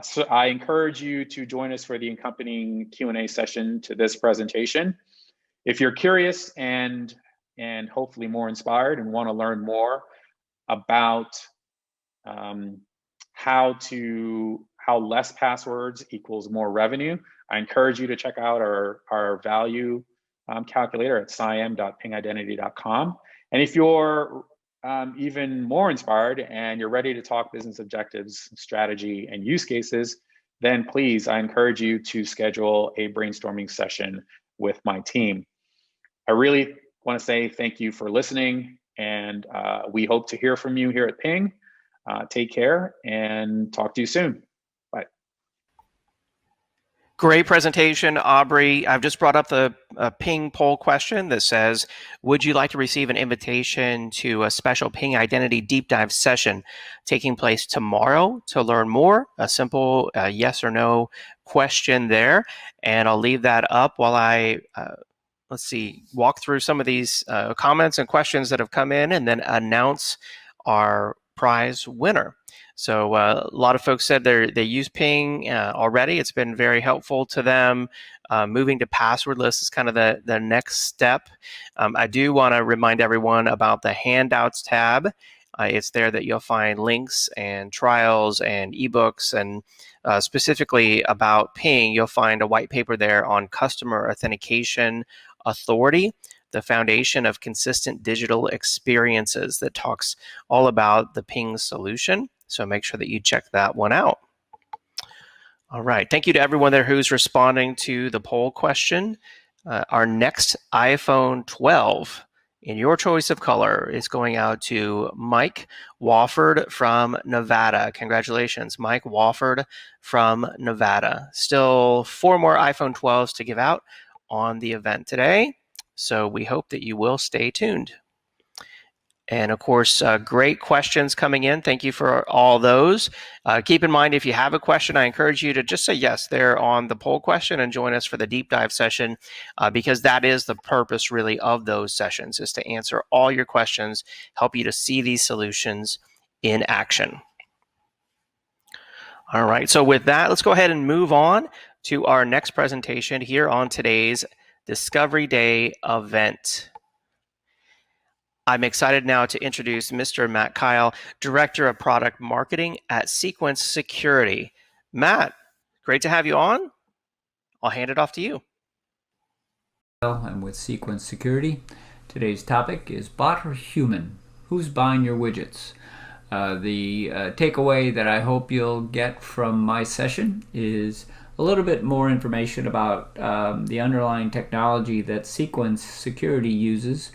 So I encourage you to join us for the accompanying Q&A session to this presentation. If you're curious and hopefully more inspired and want to learn more about how less passwords equals more revenue, I encourage you to check out our value calculator at sciam.pingidentity.com. And if you're even more inspired and you're ready to talk business objectives, strategy, and use cases, then please, I encourage you to schedule a brainstorming session with my team. I really want to say thank you for listening, and we hope to hear from you here at Ping. Take care and talk to you soon. Great presentation, Aubrey. I've just brought up the Ping poll question that says, would you like to receive an invitation to a special Ping Identity Deep Dive session taking place tomorrow to learn more? A simple yes or no question there. And I'll leave that up while I, walk through some of these comments and questions that have come in and then announce our prize winner. So a lot of folks said they use Ping already. It's been very helpful to them. Moving to passwordless is kind of the next step. I do want to remind everyone about the handouts tab It's there that you'll find links and trials and ebooks, and specifically about ping, you'll find a white paper there on customer authentication authority, the foundation of consistent digital experiences, that talks all about the ping solution. So make sure that you check that one out. All right. Thank you to everyone there who's responding to the poll question. Our next iPhone 12 in your choice of color is going out to Mike Wofford from Nevada. Congratulations, Mike Wofford from Nevada. Still 4 more iPhone 12s to give out on the event today, so we hope that you will stay tuned. And of course, great questions coming in. Thank you for all those. Keep in mind, if you have a question, I encourage you to just say yes there on the poll question and join us for the deep dive session, because that is the purpose really of those sessions, is to answer all your questions, help you to see these solutions in action. All right, so with that, let's go ahead and move on to our next presentation here on today's Discovery Day event. I'm excited now to introduce Mr. Matt Kyle, Director of Product Marketing at Sequence Security. Matt, great to have you on. I'll hand it off to you. I'm with Sequence Security. Today's topic is bot or human? Who's buying your widgets? The takeaway that I hope you'll get from my session is a little bit more information about the underlying technology that Sequence Security uses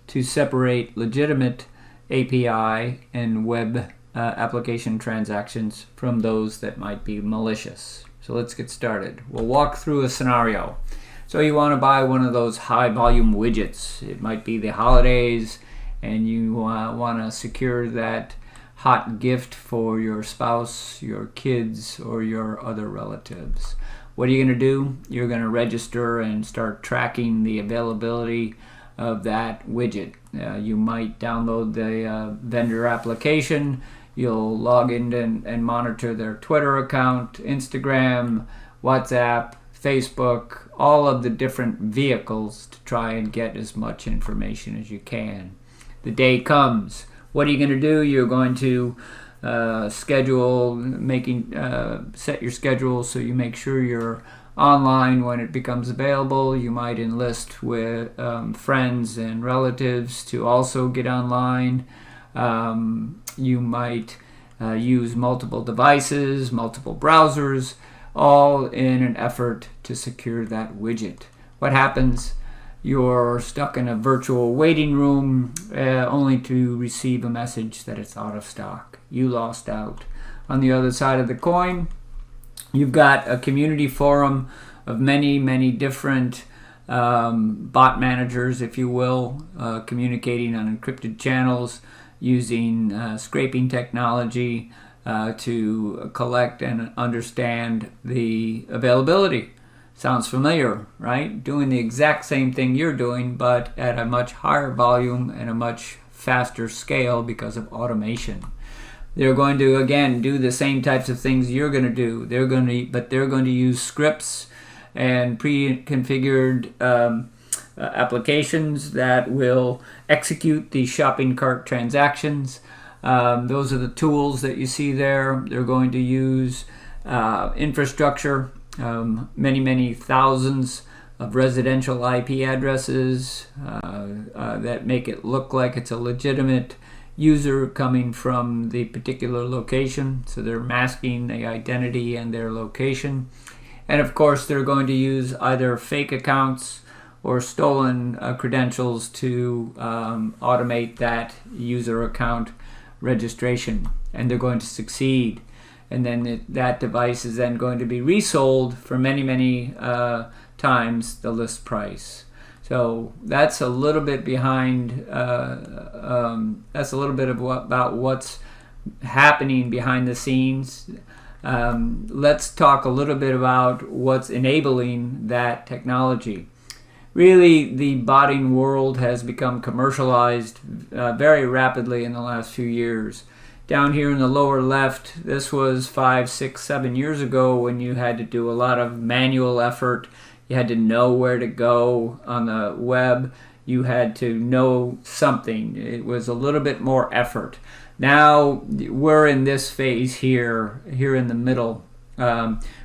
to separate legitimate API and web application transactions from those that might be malicious. So let's get started. We'll walk through a scenario. So you want to buy one of those high volume widgets. It might be the holidays, and you want to secure that hot gift for your spouse, your kids, or your other relatives. What are you going to do? You're going to register and start tracking the availability of that widget. You might download the vendor application. You'll log in and monitor their Twitter account, Instagram, WhatsApp, Facebook, all of the different vehicles to try and get as much information as you can. The day comes. What are you going to do? You're going to set your schedule so you make sure you're online when it becomes available. You might enlist with friends and relatives to also get online. You might use multiple devices, multiple browsers, all in an effort to secure that widget. What happens? You're stuck in a virtual waiting room only to receive a message that it's out of stock. You lost out. On the other side of the coin, you've got a community forum of many different bot managers, if you will, communicating on encrypted channels using scraping technology to collect and understand the availability. Sounds familiar, right? Doing the exact same thing you're doing, but at a much higher volume and a much faster scale because of automation. They're going to, again, do the same types of things you're going to do. They're going to use scripts and pre-configured applications that will execute the shopping cart transactions. Those are the tools that you see there. They're going to use infrastructure, many thousands of residential IP addresses that make it look like it's a legitimate user coming from the particular location. So they're masking the identity and their location. And of course, they're going to use either fake accounts or stolen credentials to automate that user account registration. And they're going to succeed. And then that device is then going to be resold for many times the list price. So that's a little bit behind. That's a little bit of about what's happening behind the scenes. Let's talk a little bit about what's enabling that technology. Really, the botting world has become commercialized very rapidly in the last few years. Down here in the lower left, this was 5, 6, 7 years ago when you had to do a lot of manual effort. You had to know where to go on the web. You had to know something. It was a little bit more effort. Now we're in this phase here in the middle,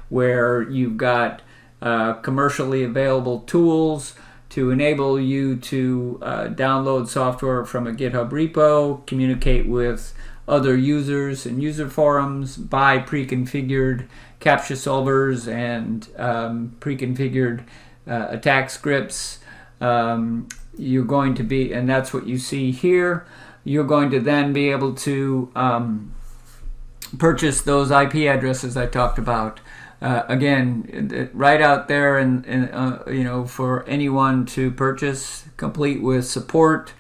where you've got commercially available tools to enable you to download software from a GitHub repo, communicate with other users and user forums, buy pre-configured CAPTCHA solvers and pre-configured attack scripts. You're going to be, and that's what you see here, you're going to then be able to purchase those IP addresses I talked about. Again, right out there, and for anyone to purchase, complete with support,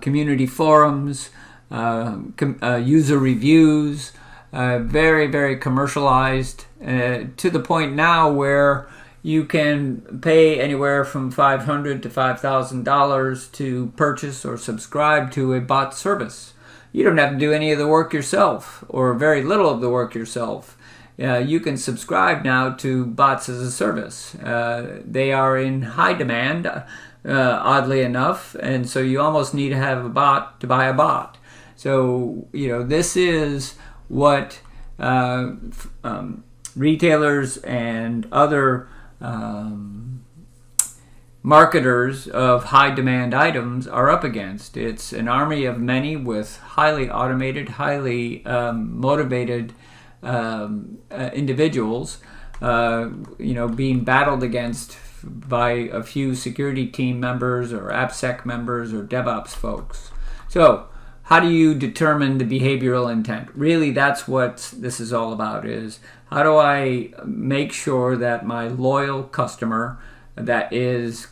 community forums, user reviews, very, very commercialized, to the point now where you can pay anywhere from $500 to $5,000 to purchase or subscribe to a bot service. You don't have to do any of the work yourself, or very little of the work yourself. You can subscribe now to bots as a service. They are in high demand, oddly enough, and so you almost need to have a bot to buy a bot. So, this is what retailers and other marketers of high demand items are up against. It's an army of many with highly automated, highly motivated individuals, being battled against by a few security team members or AppSec members or DevOps folks. So how do you determine the behavioral intent? Really, that's what this is all about, is how do I make sure that my loyal customer that is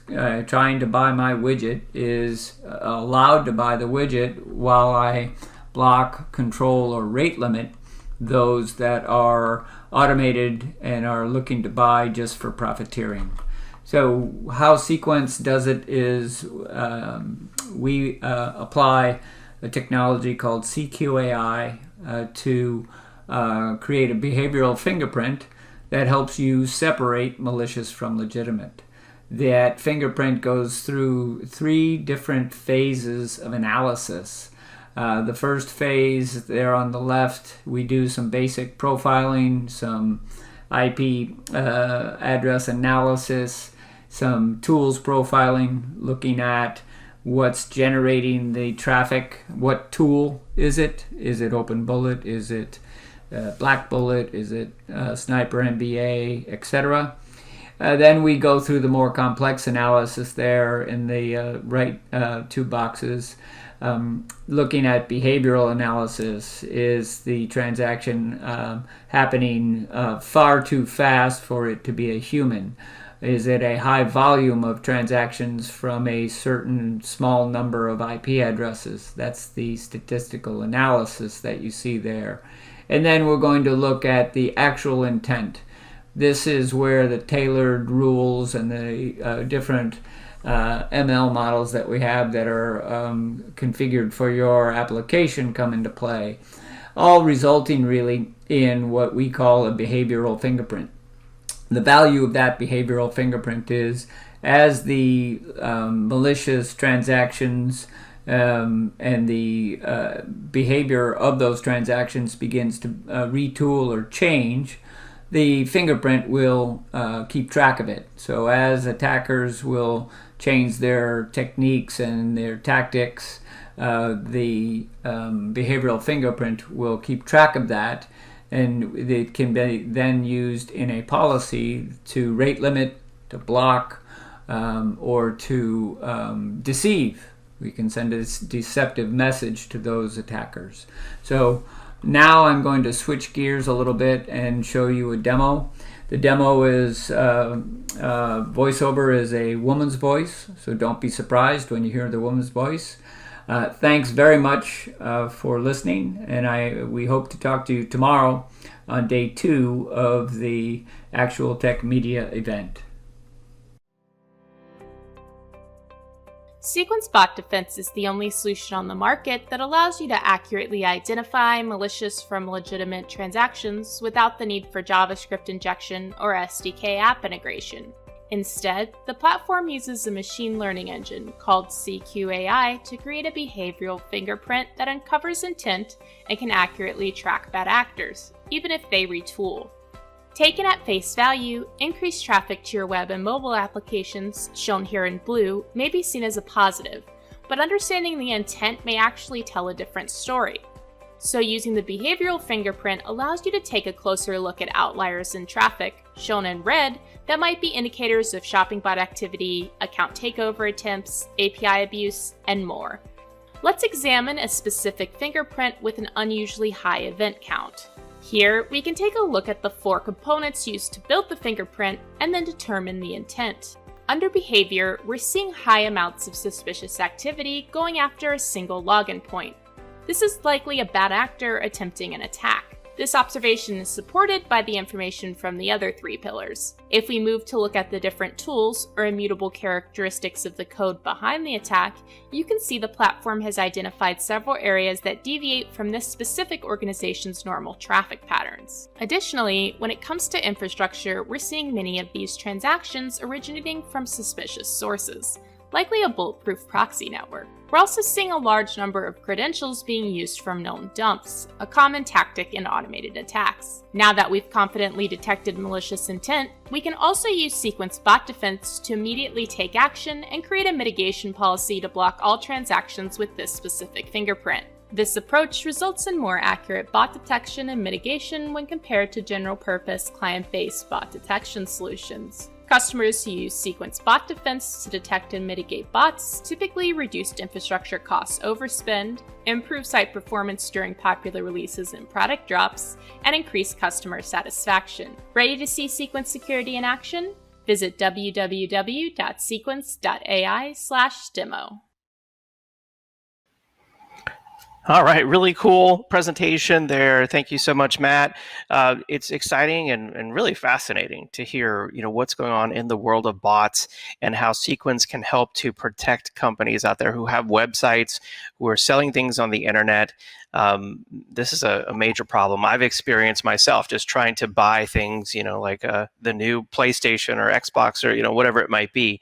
trying to buy my widget is allowed to buy the widget while I block, control, or rate limit those that are automated and are looking to buy just for profiteering. So how Sequence does it is we apply a technology called CQAI to create a behavioral fingerprint that helps you separate malicious from legitimate. That fingerprint goes through 3 different phases of analysis. The first phase there on the left, we do some basic profiling, some IP address analysis, some tools profiling, looking at what's generating the traffic, what tool is it? Is it Open Bullet? Is it Black Bullet? Is it Sniper MBA, etc.? Then we go through the more complex analysis there in the right 2 boxes. Looking at behavioral analysis. Is the transaction happening far too fast for it to be a human? Is it a high volume of transactions from a certain small number of IP addresses? That's the statistical analysis that you see there. And then we're going to look at the actual intent. This is where the tailored rules and the different ML models that we have that are configured for your application come into play, all resulting really in what we call a behavioral fingerprint. The value of that behavioral fingerprint is as the malicious transactions and the behavior of those transactions begins to retool or change, the fingerprint will keep track of it. So as attackers will change their techniques and their tactics, the behavioral fingerprint will keep track of that, and it can be then used in a policy to rate limit, to block, or to deceive. We can send a deceptive message to those attackers. So now I'm going to switch gears a little bit and show you a demo. The demo is voiceover is a woman's voice, so don't be surprised when you hear the woman's voice. Thanks very much for listening, and we hope to talk to you tomorrow on day 2 of the ActualTech Media event. Sequence Bot Defense is the only solution on the market that allows you to accurately identify malicious from legitimate transactions without the need for JavaScript injection or SDK app integration. Instead, the platform uses a machine learning engine called CQAI to create a behavioral fingerprint that uncovers intent and can accurately track bad actors, even if they retool. Taken at face value, increased traffic to your web and mobile applications, shown here in blue, may be seen as a positive, but understanding the intent may actually tell a different story. So using the behavioral fingerprint allows you to take a closer look at outliers in traffic, shown in red, that might be indicators of shopping bot activity, account takeover attempts, API abuse, and more. Let's examine a specific fingerprint with an unusually high event count. Here, we can take a look at the 4 components used to build the fingerprint and then determine the intent. Under behavior, we're seeing high amounts of suspicious activity going after a single login point. This is likely a bad actor attempting an attack. This observation is supported by the information from the other 3 pillars. If we move to look at the different tools or immutable characteristics of the code behind the attack, you can see the platform has identified several areas that deviate from this specific organization's normal traffic patterns. Additionally, when it comes to infrastructure, we're seeing many of these transactions originating from suspicious sources, likely a bulletproof proxy network. We're also seeing a large number of credentials being used from known dumps, a common tactic in automated attacks. Now that we've confidently detected malicious intent, we can also use sequence bot defense to immediately take action and create a mitigation policy to block all transactions with this specific fingerprint. This approach results in more accurate bot detection and mitigation when compared to general-purpose client-based bot detection solutions. Customers who use sequence bot defense to detect and mitigate bots typically reduce infrastructure costs overspend, improve site performance during popular releases and product drops, and increase customer satisfaction. Ready to see sequence security in action? Visit www.sequence.ai/demo. All right, really cool presentation there. Thank you so much, Matt. It's exciting and really fascinating to hear, what's going on in the world of bots and how Sequence can help to protect companies out there who have websites, who are selling things on the internet. This is a major problem I've experienced myself, just trying to buy things, like the new PlayStation or Xbox or, whatever it might be.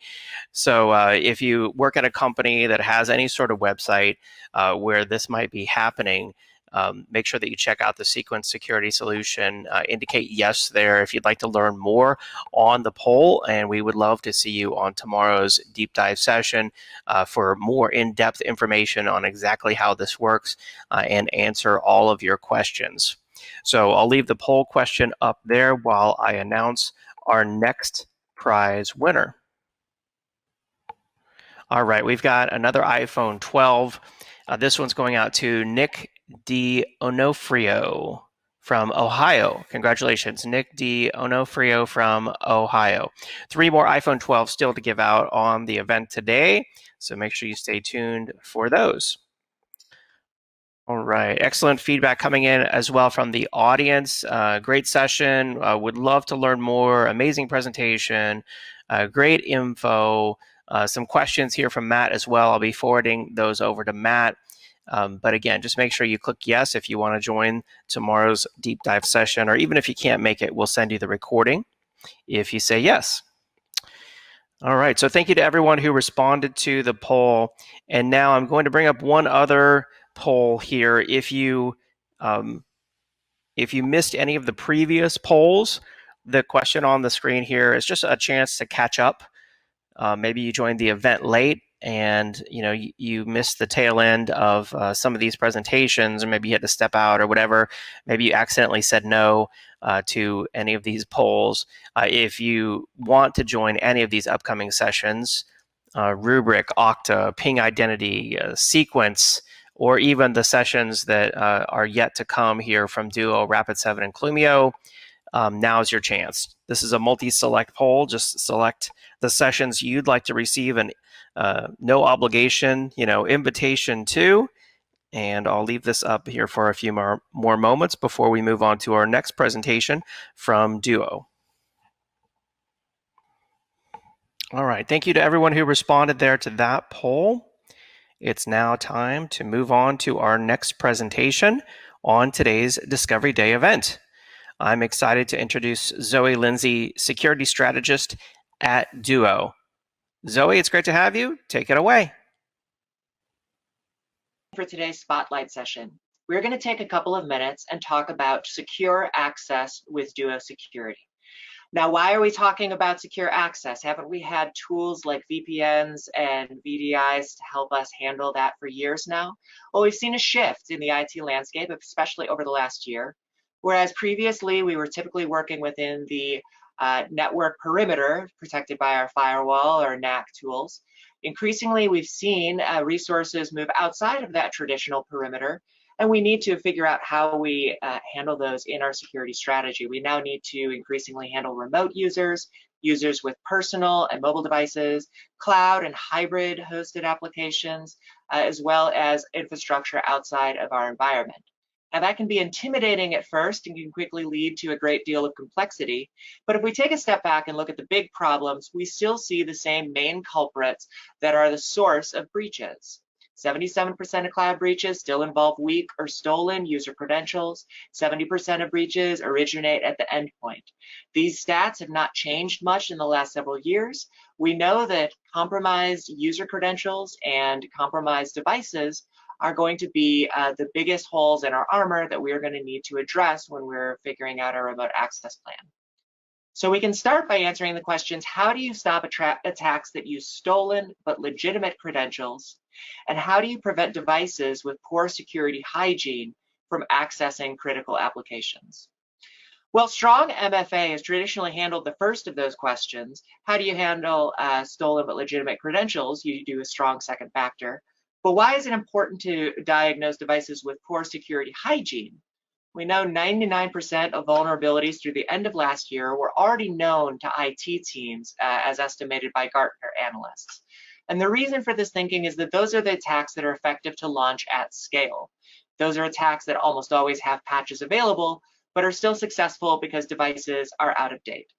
So if you work at a company that has any sort of website where this might be happening, make sure that you check out the Sequence security solution. Indicate yes there if you'd like to learn more on the poll, and we would love to see you on tomorrow's deep dive session for more in-depth information on exactly how this works and answer all of your questions. So I'll leave the poll question up there while I announce our next prize winner. All right, we've got another iPhone 12. This one's going out to Nick D. Onofrio from Ohio. Congratulations, Nick D. Onofrio from Ohio. 3 more iPhone 12 still to give out on the event today, so make sure you stay tuned for those. All right, excellent feedback coming in as well from the audience. Great session. Would love to learn more. Amazing presentation. Great info. Some questions here from Matt as well. I'll be forwarding those over to Matt. But again, just make sure you click yes if you want to join tomorrow's deep dive session, or even if you can't make it, we'll send you the recording if you say yes. All right, so thank you to everyone who responded to the poll. And now I'm going to bring up one other poll here. If you missed any of the previous polls, the question on the screen here is just a chance to catch up. Maybe you joined the event late and you missed the tail end of some of these presentations, or maybe you had to step out or whatever. Maybe you accidentally said no to any of these polls. If you want to join any of these upcoming sessions, Rubric, Okta, Ping Identity, Sequence, or even the sessions that are yet to come here from Duo, Rapid7, and Clumio, now's your chance. This is a multi-select poll. Just select the sessions you'd like to receive an no obligation, invitation to. And I'll leave this up here for a few more moments before we move on to our next presentation from Duo. All right, thank you to everyone who responded there to that poll. It's now time to move on to our next presentation on today's Discovery Day event. I'm excited to introduce Zoe Lindsay, security strategist at Duo. Zoe, it's great to have you. Take it away. For today's spotlight session, we're going to take a couple of minutes and talk about secure access with Duo Security. Now, why are we talking about secure access? Haven't we had tools like VPNs and VDIs to help us handle that for years now? Well, we've seen a shift in the IT landscape, especially over the last year. Whereas previously we were typically working within the network perimeter protected by our firewall or NAC tools. Increasingly, we've seen resources move outside of that traditional perimeter, and we need to figure out how we handle those in our security strategy. We now need to increasingly handle remote users, users with personal and mobile devices, cloud and hybrid hosted applications, as well as infrastructure outside of our environment. Now, that can be intimidating at first and can quickly lead to a great deal of complexity. But if we take a step back and look at the big problems, we still see the same main culprits that are the source of breaches. 77% of cloud breaches still involve weak or stolen user credentials. 70% of breaches originate at the endpoint. These stats have not changed much in the last several years. We know that compromised user credentials and compromised devices are going to be the biggest holes in our armor that we are going to need to address when we're figuring out our remote access plan. So we can start by answering the questions: how do you stop attacks that use stolen but legitimate credentials? And how do you prevent devices with poor security hygiene from accessing critical applications? Well, strong MFA has traditionally handled the first of those questions. How do you handle stolen but legitimate credentials? You do a strong second factor. But why is it important to diagnose devices with poor security hygiene? We know 99% of vulnerabilities through the end of last year were already known to IT teams, as estimated by Gartner analysts. And the reason for this thinking is that those are the attacks that are effective to launch at scale. Those are attacks that almost always have patches available, but are still successful because devices are out of date.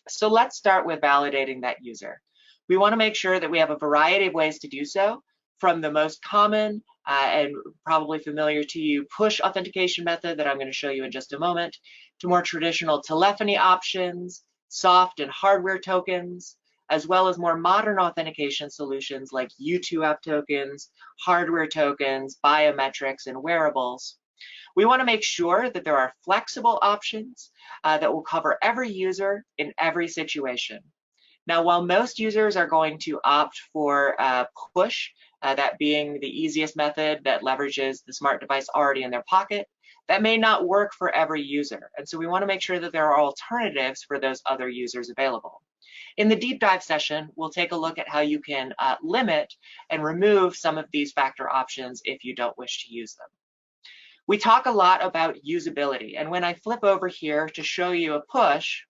So let's start with validating that user. We want to make sure that we have a variety of ways to do so, from the most common and probably familiar to you push authentication method that I'm going to show you in just a moment, to more traditional telephony options, soft and hardware tokens, as well as more modern authentication solutions like U2F tokens, hardware tokens, biometrics, and wearables. We want to make sure that there are flexible options that will cover every user in every situation. Now, while most users are going to opt for push, that being the easiest method that leverages the smart device already in their pocket, that may not work for every user. And so we want to make sure that there are alternatives for those other users available. In the deep dive session, we'll take a look at how you can limit and remove some of these factor options if you don't wish to use them. We talk a lot about usability, and when I flip over here to show you a push,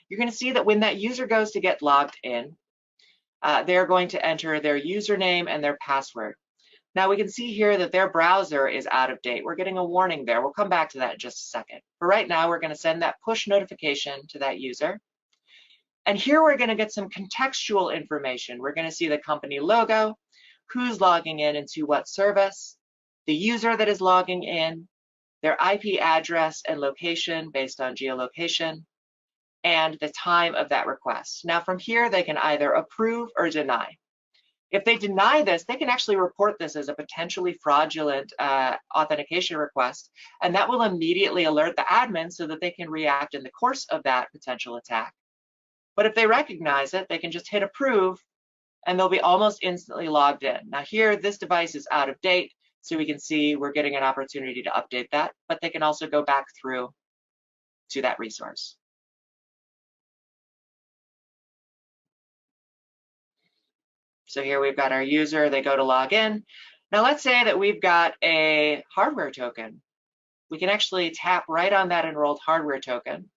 you're going to see that when that user goes to get logged in, they're going to enter their username and their password. Now we can see here that their browser is out of date. We're getting a warning there. We'll come back to that in just a second. But right now we're going to send that push notification to that user. And here we're going to get some contextual information. We're going to see the company logo, who's logging in into what service, the user that is logging in, their IP address and location based on geolocation, and the time of that request. Now from here, they can either approve or deny. If they deny this, they can actually report this as a potentially fraudulent authentication request, and that will immediately alert the admin so that they can react in the course of that potential attack. But if they recognize it, they can just hit approve, and they'll be almost instantly logged in. Now here, this device is out of date, so we can see we're getting an opportunity to update that, but they can also go back through to that resource. So here we've got our user, they go to log in. Now let's say that we've got a hardware token. We can actually tap right on that enrolled hardware token,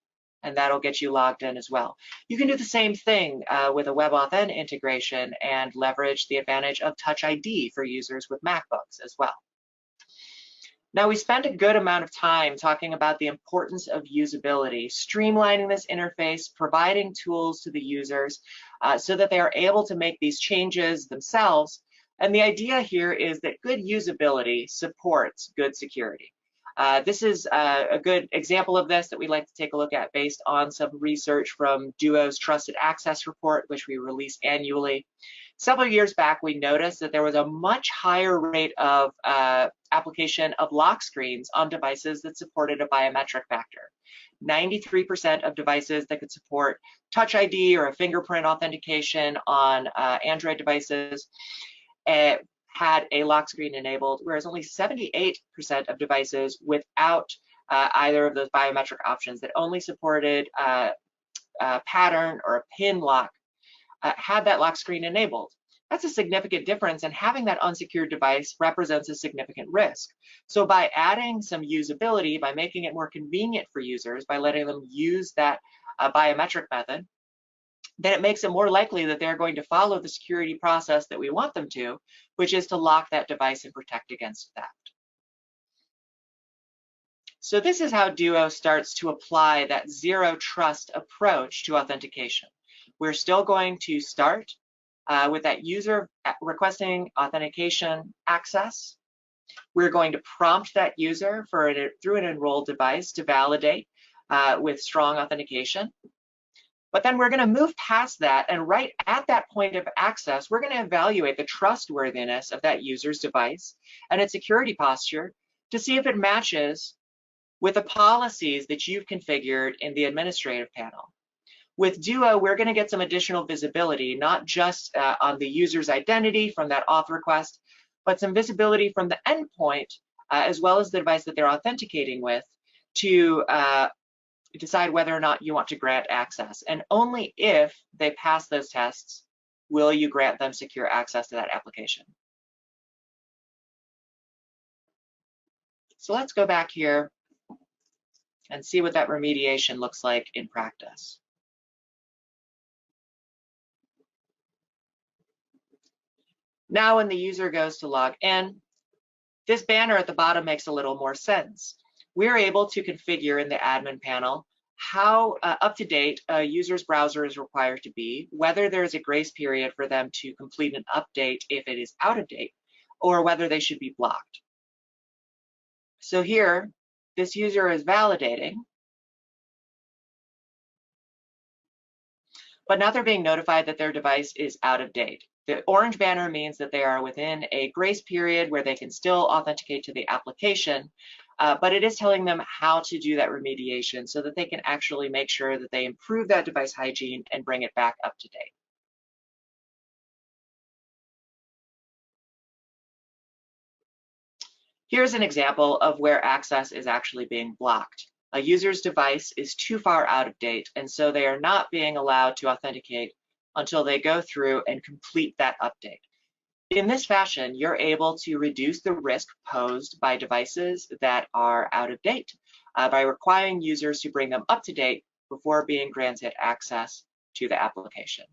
and that'll get you logged in as well. You can do the same thing with a WebAuthn integration and leverage the advantage of Touch ID for users with MacBooks as well. Now, we spent a good amount of time talking about the importance of usability, streamlining this interface, providing tools to the users so that they are able to make these changes themselves. And the idea here is that good usability supports good security. This is a good example of this that we'd like to take a look at based on some research from Duo's Trusted Access Report, which we release annually. Several years back, we noticed that there was a much higher rate of application of lock screens on devices that supported a biometric factor. 93% of devices that could support Touch ID or a fingerprint authentication on Android devices had a lock screen enabled, whereas only 78% of devices without either of those biometric options that only supported a pattern or a pin lock had that lock screen enabled. That's a significant difference, and having that unsecured device represents a significant risk. So by adding some usability, by making it more convenient for users, by letting them use that biometric method, then it makes it more likely that they're going to follow the security process that we want them to, which is to lock that device and protect against theft. So this is how Duo starts to apply that zero trust approach to authentication. We're still going to start with that user requesting authentication access. We're going to prompt that user through an enrolled device to validate with strong authentication. But then we're going to move past that, and right at that point of access, we're going to evaluate the trustworthiness of that user's device and its security posture to see if it matches with the policies that you've configured in the administrative panel. With Duo, we're going to get some additional visibility, not just on the user's identity from that auth request, but some visibility from the endpoint, as well as the device that they're authenticating with, to decide whether or not you want to grant access. And only if they pass those tests will you grant them secure access to that application. So let's go back here and see what that remediation looks like in practice. Now when the user goes to log in, this banner at the bottom makes a little more sense. We're able to configure in the admin panel how up-to-date a user's browser is required to be, whether there's a grace period for them to complete an update if it is out of date, or whether they should be blocked. So here, this user is validating, but now they're being notified that their device is out of date. The orange banner means that they are within a grace period where they can still authenticate to the application, but it is telling them how to do that remediation so that they can actually make sure that they improve that device hygiene and bring it back up to date. Here's an example of where access is actually being blocked. A user's device is too far out of date, and so they are not being allowed to authenticate until they go through and complete that update. In this fashion, you're able to reduce the risk posed by devices that are out of date by requiring users to bring them up to date before being granted access to the application.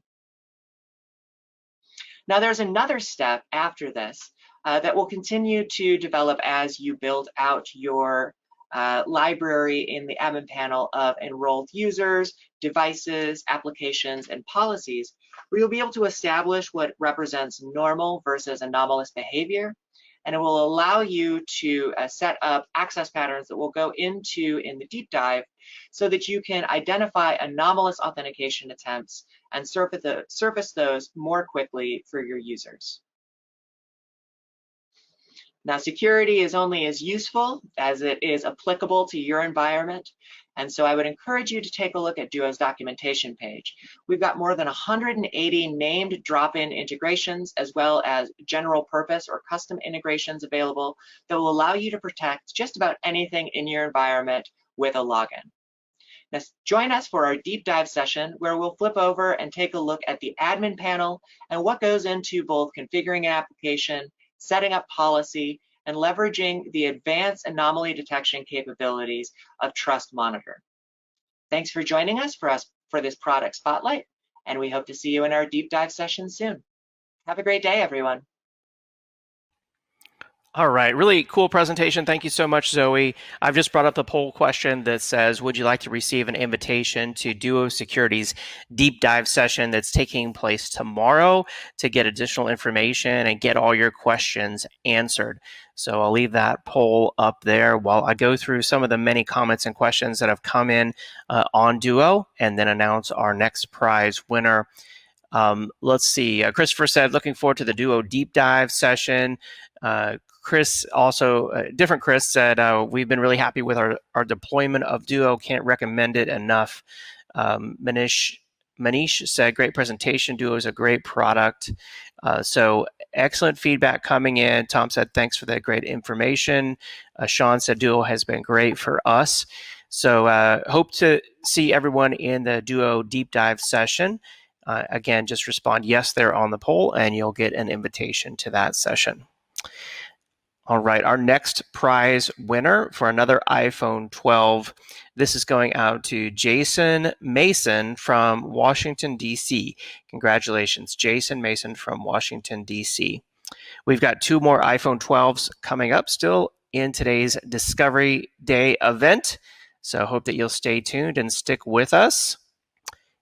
Now, there's another step after this that will continue to develop as you build out your library in the admin panel of enrolled users, devices, applications, and policies, where you'll be able to establish what represents normal versus anomalous behavior, and it will allow you to set up access patterns that we'll go into in the deep dive so that you can identify anomalous authentication attempts and surface those more quickly for your users. Now, security is only as useful as it is applicable to your environment, and so I would encourage you to take a look at Duo's documentation page. We've got more than 180 named drop-in integrations, as well as general purpose or custom integrations available that will allow you to protect just about anything in your environment with a login. Now, join us for our deep dive session where we'll flip over and take a look at the admin panel and what goes into both configuring an application, setting up policy, and leveraging the advanced anomaly detection capabilities of Trust Monitor. Thanks for joining us for this product spotlight, and we hope to see you in our deep dive session soon. Have a great day, everyone. All right, really cool presentation. Thank you so much, Zoe. I've just brought up the poll question that says, would you like to receive an invitation to Duo Security's deep dive session that's taking place tomorrow to get additional information and get all your questions answered? So I'll leave that poll up there while I go through some of the many comments and questions that have come in on Duo and then announce our next prize winner. Let's see. Christopher said, looking forward to the Duo deep dive session. Chris also, different Chris said, we've been really happy with our deployment of Duo. Can't recommend it enough. Manish said, great presentation. Duo is a great product. So excellent feedback coming in. Tom said, thanks for that great information. Sean said, Duo has been great for us. So hope to see everyone in the Duo deep dive session. Again, just respond yes there on the poll and you'll get an invitation to that session. All right, our next prize winner for another iPhone 12. This is going out to Jason Mason from Washington, D.C. Congratulations, Jason Mason from Washington, D.C. We've got 2 more iPhone 12s coming up still in today's Discovery Day event. So I hope that you'll stay tuned and stick with us.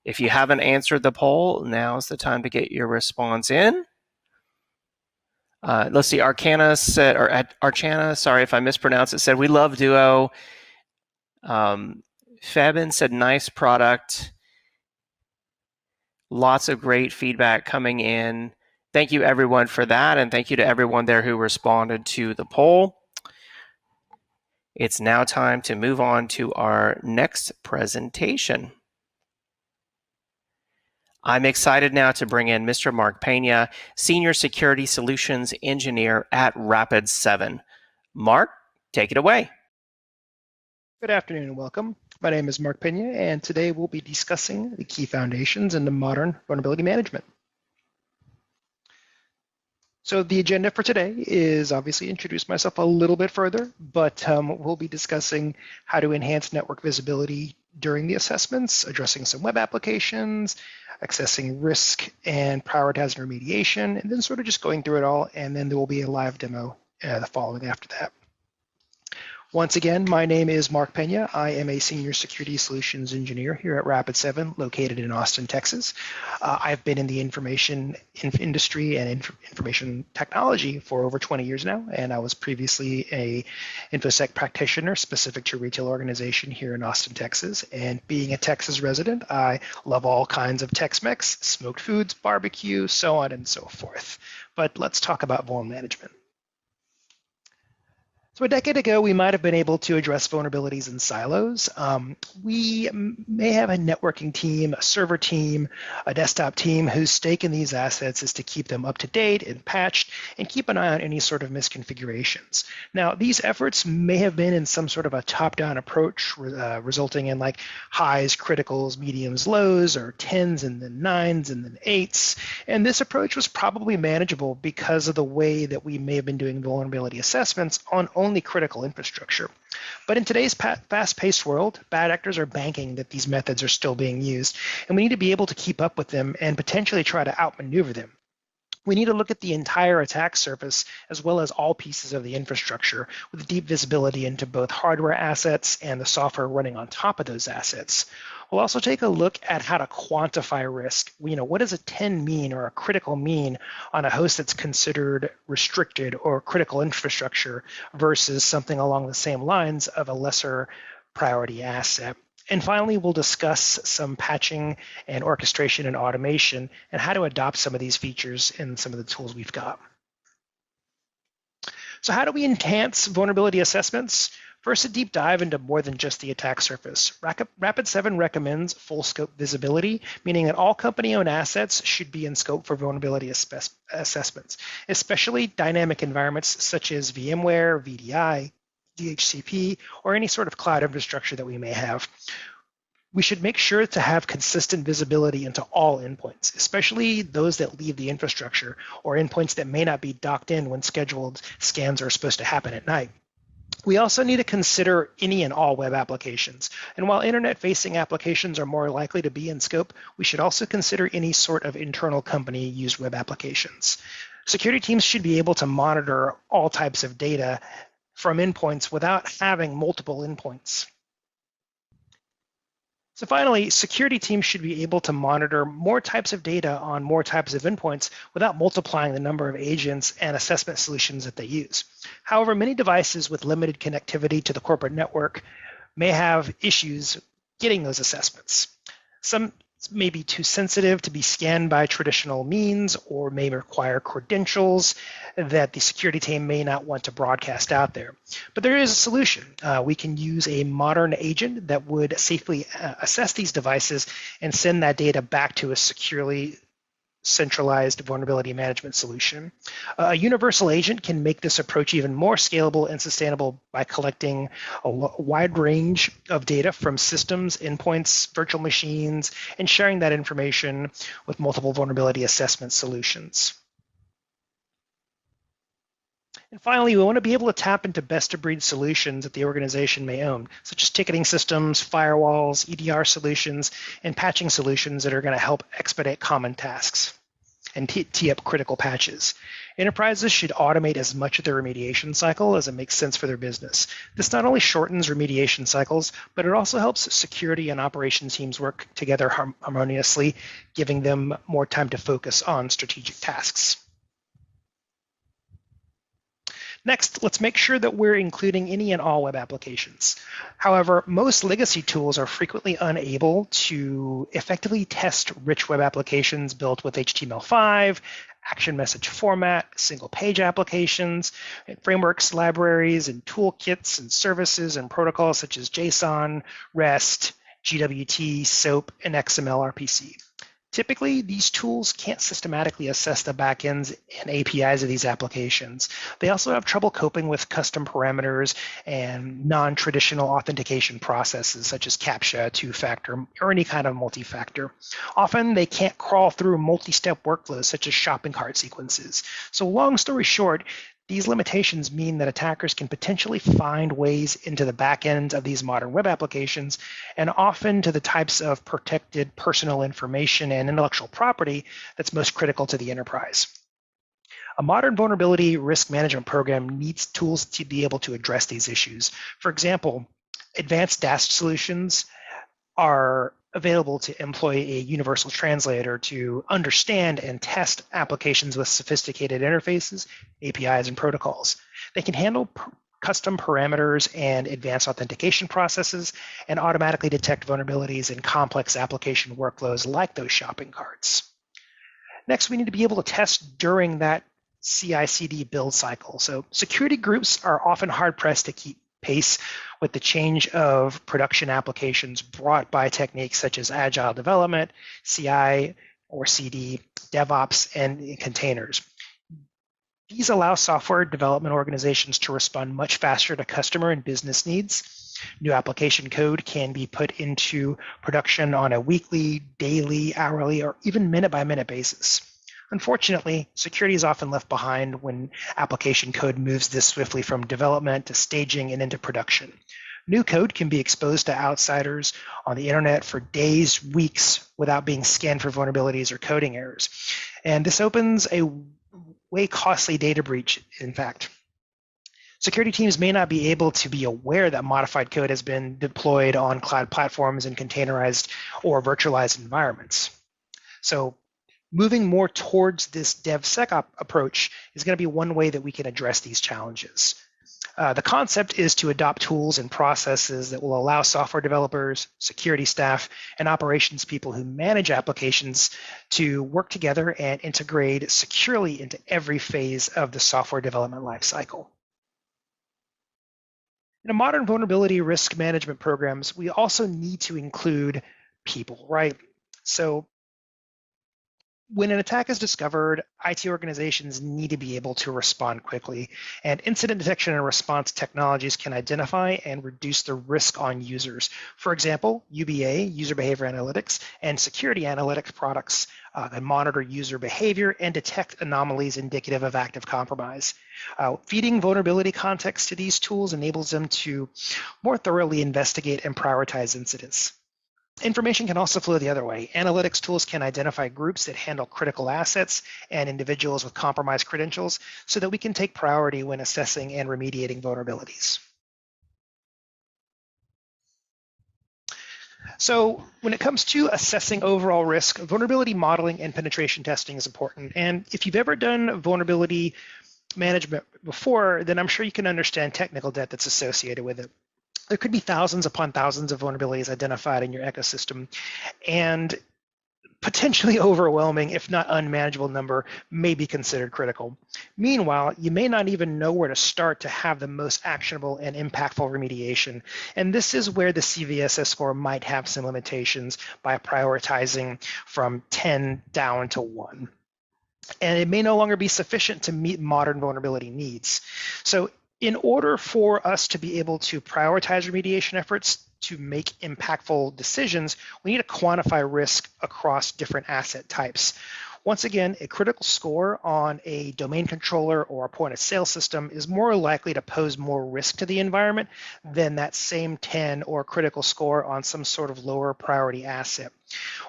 If you haven't answered the poll, now's the time to get your response in. Let's see, Archana said, sorry if I mispronounced it, said, we love Duo. Fabin said, nice product. Lots of great feedback coming in. Thank you, everyone, for that, and thank you to everyone there who responded to the poll. It's now time to move on to our next presentation. I'm excited now to bring in Mr. Mark Pena, Senior Security Solutions Engineer at Rapid7. Mark, take it away. Good afternoon and welcome. My name is Mark Pena, and today we'll be discussing the key foundations into modern vulnerability management. So the agenda for today is obviously introduce myself a little bit further, but we'll be discussing how to enhance network visibility during the assessments, addressing some web applications, accessing risk and prioritizing remediation, and then sort of just going through it all, and then there will be a live demo the following after that. Once again, my name is Mark Pena. I am a Senior Security Solutions Engineer here at Rapid7, located in Austin, Texas. I've been in the information industry and information technology for over 20 years now, and I was previously a InfoSec practitioner specific to a retail organization here in Austin, Texas. And being a Texas resident, I love all kinds of Tex-Mex, smoked foods, barbecue, so on and so forth. But let's talk about vuln management. So a decade ago, we might have been able to address vulnerabilities in silos. We may have a networking team, a server team, a desktop team whose stake in these assets is to keep them up to date and patched and keep an eye on any sort of misconfigurations. Now, these efforts may have been in some sort of a top-down approach, resulting in like highs, criticals, mediums, lows, or 10s and then 9s and then 8s. And this approach was probably manageable because of the way that we may have been doing vulnerability assessments on only critical infrastructure. But in today's fast-paced world, bad actors are banking that these methods are still being used, and we need to be able to keep up with them and potentially try to outmaneuver them. We need to look at the entire attack surface as well as all pieces of the infrastructure with deep visibility into both hardware assets and the software running on top of those assets. We'll also take a look at how to quantify risk. What does a 10 mean or a critical mean on a host that's considered restricted or critical infrastructure versus something along the same lines of a lesser priority asset. And finally, we'll discuss some patching and orchestration and automation and how to adopt some of these features in some of the tools we've got. So how do we enhance vulnerability assessments? First, a deep dive into more than just the attack surface. Rapid7 recommends full scope visibility, meaning that all company-owned assets should be in scope for vulnerability assessments, especially dynamic environments such as VMware, VDI, DHCP, or any sort of cloud infrastructure that we may have. We should make sure to have consistent visibility into all endpoints, especially those that leave the infrastructure or endpoints that may not be docked in when scheduled scans are supposed to happen at night. We also need to consider any and all web applications. And while internet-facing applications are more likely to be in scope, we should also consider any sort of internal company-used web applications. Security teams should be able to monitor all types of data from endpoints without having multiple endpoints. So finally, security teams should be able to monitor more types of data on more types of endpoints without multiplying the number of agents and assessment solutions that they use. However, many devices with limited connectivity to the corporate network may have issues getting those assessments. Some may be too sensitive to be scanned by traditional means or may require credentials that the security team may not want to broadcast out there. But there is a solution. We can use a modern agent that would safely assess these devices and send that data back to a securely centralized vulnerability management solution. A universal agent can make this approach even more scalable and sustainable by collecting a wide range of data from systems, endpoints, virtual machines, and sharing that information with multiple vulnerability assessment solutions. And finally, we want to be able to tap into best-of-breed solutions that the organization may own, such as ticketing systems, firewalls, EDR solutions, and patching solutions that are going to help expedite common tasks and tee up critical patches. Enterprises should automate as much of their remediation cycle as it makes sense for their business. This not only shortens remediation cycles, but it also helps security and operations teams work together harmoniously, giving them more time to focus on strategic tasks. Next, let's make sure that we're including any and all web applications. However, most legacy tools are frequently unable to effectively test rich web applications built with HTML5, action message format, single-page applications, and frameworks, libraries, and toolkits, and services and protocols such as JSON, REST, GWT, SOAP, and XML RPC. Typically, these tools can't systematically assess the backends and APIs of these applications. They also have trouble coping with custom parameters and non-traditional authentication processes such as CAPTCHA, two-factor, or any kind of multi-factor. Often, they can't crawl through multi-step workflows such as shopping cart sequences. So long story short, these limitations mean that attackers can potentially find ways into the back end of these modern web applications and often to the types of protected personal information and intellectual property that's most critical to the enterprise. A modern vulnerability risk management program needs tools to be able to address these issues. For example, advanced DAST solutions are available to employ a universal translator to understand and test applications with sophisticated interfaces, APIs, and protocols. They can handle custom parameters and advanced authentication processes and automatically detect vulnerabilities in complex application workflows like those shopping carts. Next, we need to be able to test during that CI/CD build cycle. So security groups are often hard-pressed to keep pace with the change of production applications brought by techniques such as agile development, CI or CD, DevOps, and containers. These allow software development organizations to respond much faster to customer and business needs. New application code can be put into production on a weekly, daily, hourly, or even minute-by-minute basis. Unfortunately, security is often left behind when application code moves this swiftly from development to staging and into production. New code can be exposed to outsiders on the internet for days, weeks, without being scanned for vulnerabilities or coding errors. And this opens a way costly data breach, in fact. Security teams may not be able to be aware that modified code has been deployed on cloud platforms in containerized or virtualized environments. So moving more towards this DevSecOps approach is going to be one way that we can address these challenges. The concept is to adopt tools and processes that will allow software developers, security staff, and operations people who manage applications to work together and integrate securely into every phase of the software development lifecycle. In modern vulnerability risk management programs, we also need to include people, right? So when an attack is discovered, IT organizations need to be able to respond quickly, and incident detection and response technologies can identify and reduce the risk on users. For example, UBA, user behavior analytics, and security analytics products that monitor user behavior and detect anomalies indicative of active compromise. Feeding vulnerability context to these tools enables them to more thoroughly investigate and prioritize incidents. Information can also flow the other way. Analytics tools can identify groups that handle critical assets and individuals with compromised credentials so that we can take priority when assessing and remediating vulnerabilities. So when it comes to assessing overall risk, vulnerability modeling and penetration testing is important. And if you've ever done vulnerability management before, then I'm sure you can understand technical debt that's associated with it. There could be thousands upon thousands of vulnerabilities identified in your ecosystem, and potentially overwhelming, if not unmanageable number may be considered critical. Meanwhile, you may not even know where to start to have the most actionable and impactful remediation. And this is where the CVSS score might have some limitations by prioritizing from 10 down to 1. And it may no longer be sufficient to meet modern vulnerability needs. So in order for us to be able to prioritize remediation efforts to make impactful decisions, we need to quantify risk across different asset types. Once again, a critical score on a domain controller or a point of sale system is more likely to pose more risk to the environment than that same 10 or critical score on some sort of lower priority asset.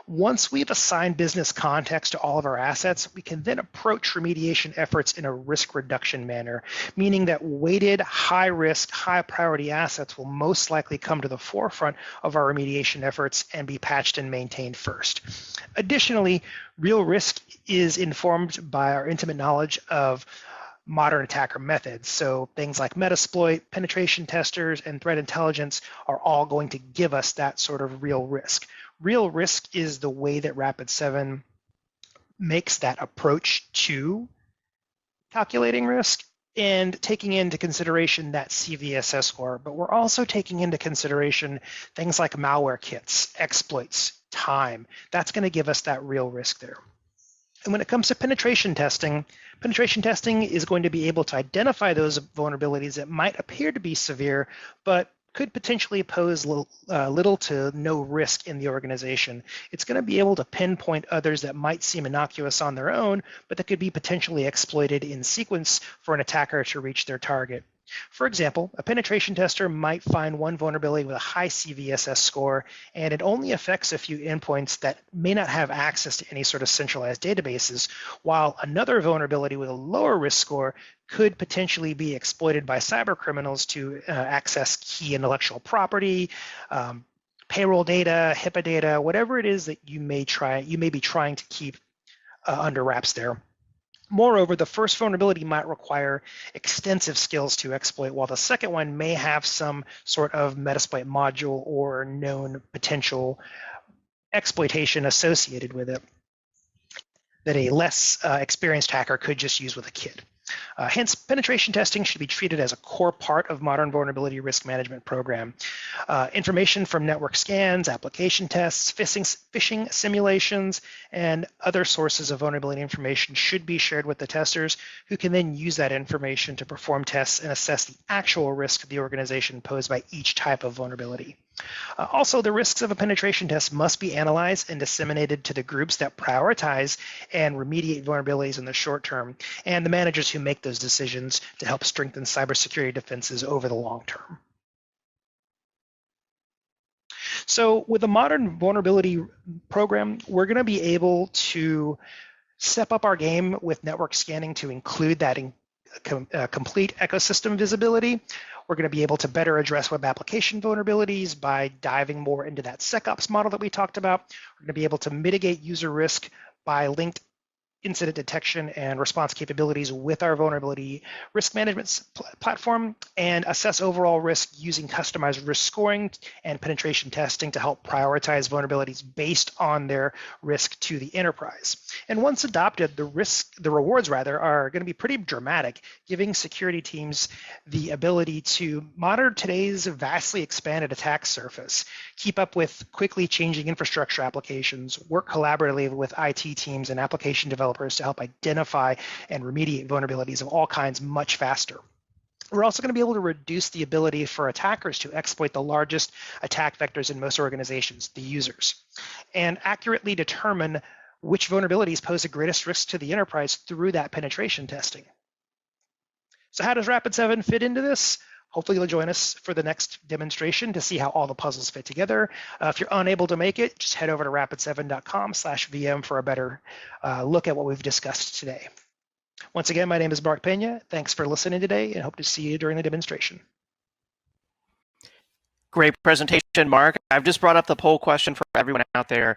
Once we've assigned business context to all of our assets, we can then approach remediation efforts in a risk reduction manner, meaning that weighted, high risk, high priority assets will most likely come to the forefront of our remediation efforts and be patched and maintained first. Additionally, real risk is informed by our intimate knowledge of modern attacker methods. So things like Metasploit, penetration testers, and threat intelligence are all going to give us that sort of real risk. Real risk is the way that Rapid7 makes that approach to calculating risk and taking into consideration that CVSS score, but we're also taking into consideration things like malware kits, exploits, time. That's going to give us that real risk there. And when it comes to penetration testing is going to be able to identify those vulnerabilities that might appear to be severe, but could potentially pose little to no risk in the organization. It's going to be able to pinpoint others that might seem innocuous on their own, but that could be potentially exploited in sequence for an attacker to reach their target. For example, a penetration tester might find one vulnerability with a high CVSS score, and it only affects a few endpoints that may not have access to any sort of centralized databases, while another vulnerability with a lower risk score could potentially be exploited by cyber criminals to access key intellectual property, payroll data, HIPAA data, whatever it is that you may be trying to keep under wraps there. Moreover, the first vulnerability might require extensive skills to exploit, while the second one may have some sort of Metasploit module or known potential exploitation associated with it that a less experienced hacker could just use with a kit. Hence, penetration testing should be treated as a core part of modern vulnerability risk management program. Information from network scans, application tests, phishing simulations, and other sources of vulnerability information should be shared with the testers, who can then use that information to perform tests and assess the actual risk of the organization posed by each type of vulnerability. Also, the risks of a penetration test must be analyzed and disseminated to the groups that prioritize and remediate vulnerabilities in the short term, and the managers who make those decisions to help strengthen cybersecurity defenses over the long term. So with a modern vulnerability program, we're going to be able to step up our game with network scanning to include that complete ecosystem visibility. We're going to be able to better address web application vulnerabilities by diving more into that SecOps model that we talked about. We're going to be able to mitigate user risk by linked incident detection and response capabilities with our vulnerability risk management platform, and assess overall risk using customized risk scoring and penetration testing to help prioritize vulnerabilities based on their risk to the enterprise. And once adopted, the rewards are going to be pretty dramatic, giving security teams the ability to monitor today's vastly expanded attack surface, keep up with quickly changing infrastructure applications, work collaboratively with IT teams and application developers to help identify and remediate vulnerabilities of all kinds much faster. We're also going to be able to reduce the ability for attackers to exploit the largest attack vectors in most organizations, the users, and accurately determine which vulnerabilities pose the greatest risk to the enterprise through that penetration testing. So how does Rapid7 fit into this? Hopefully you'll join us for the next demonstration to see how all the puzzles fit together. If you're unable to make it, just head over to rapid7.com/VM for a better look at what we've discussed today. Once again, my name is Mark Pena. Thanks for listening today and hope to see you during the demonstration. Great presentation, Mark. I've just brought up the poll question for everyone out there,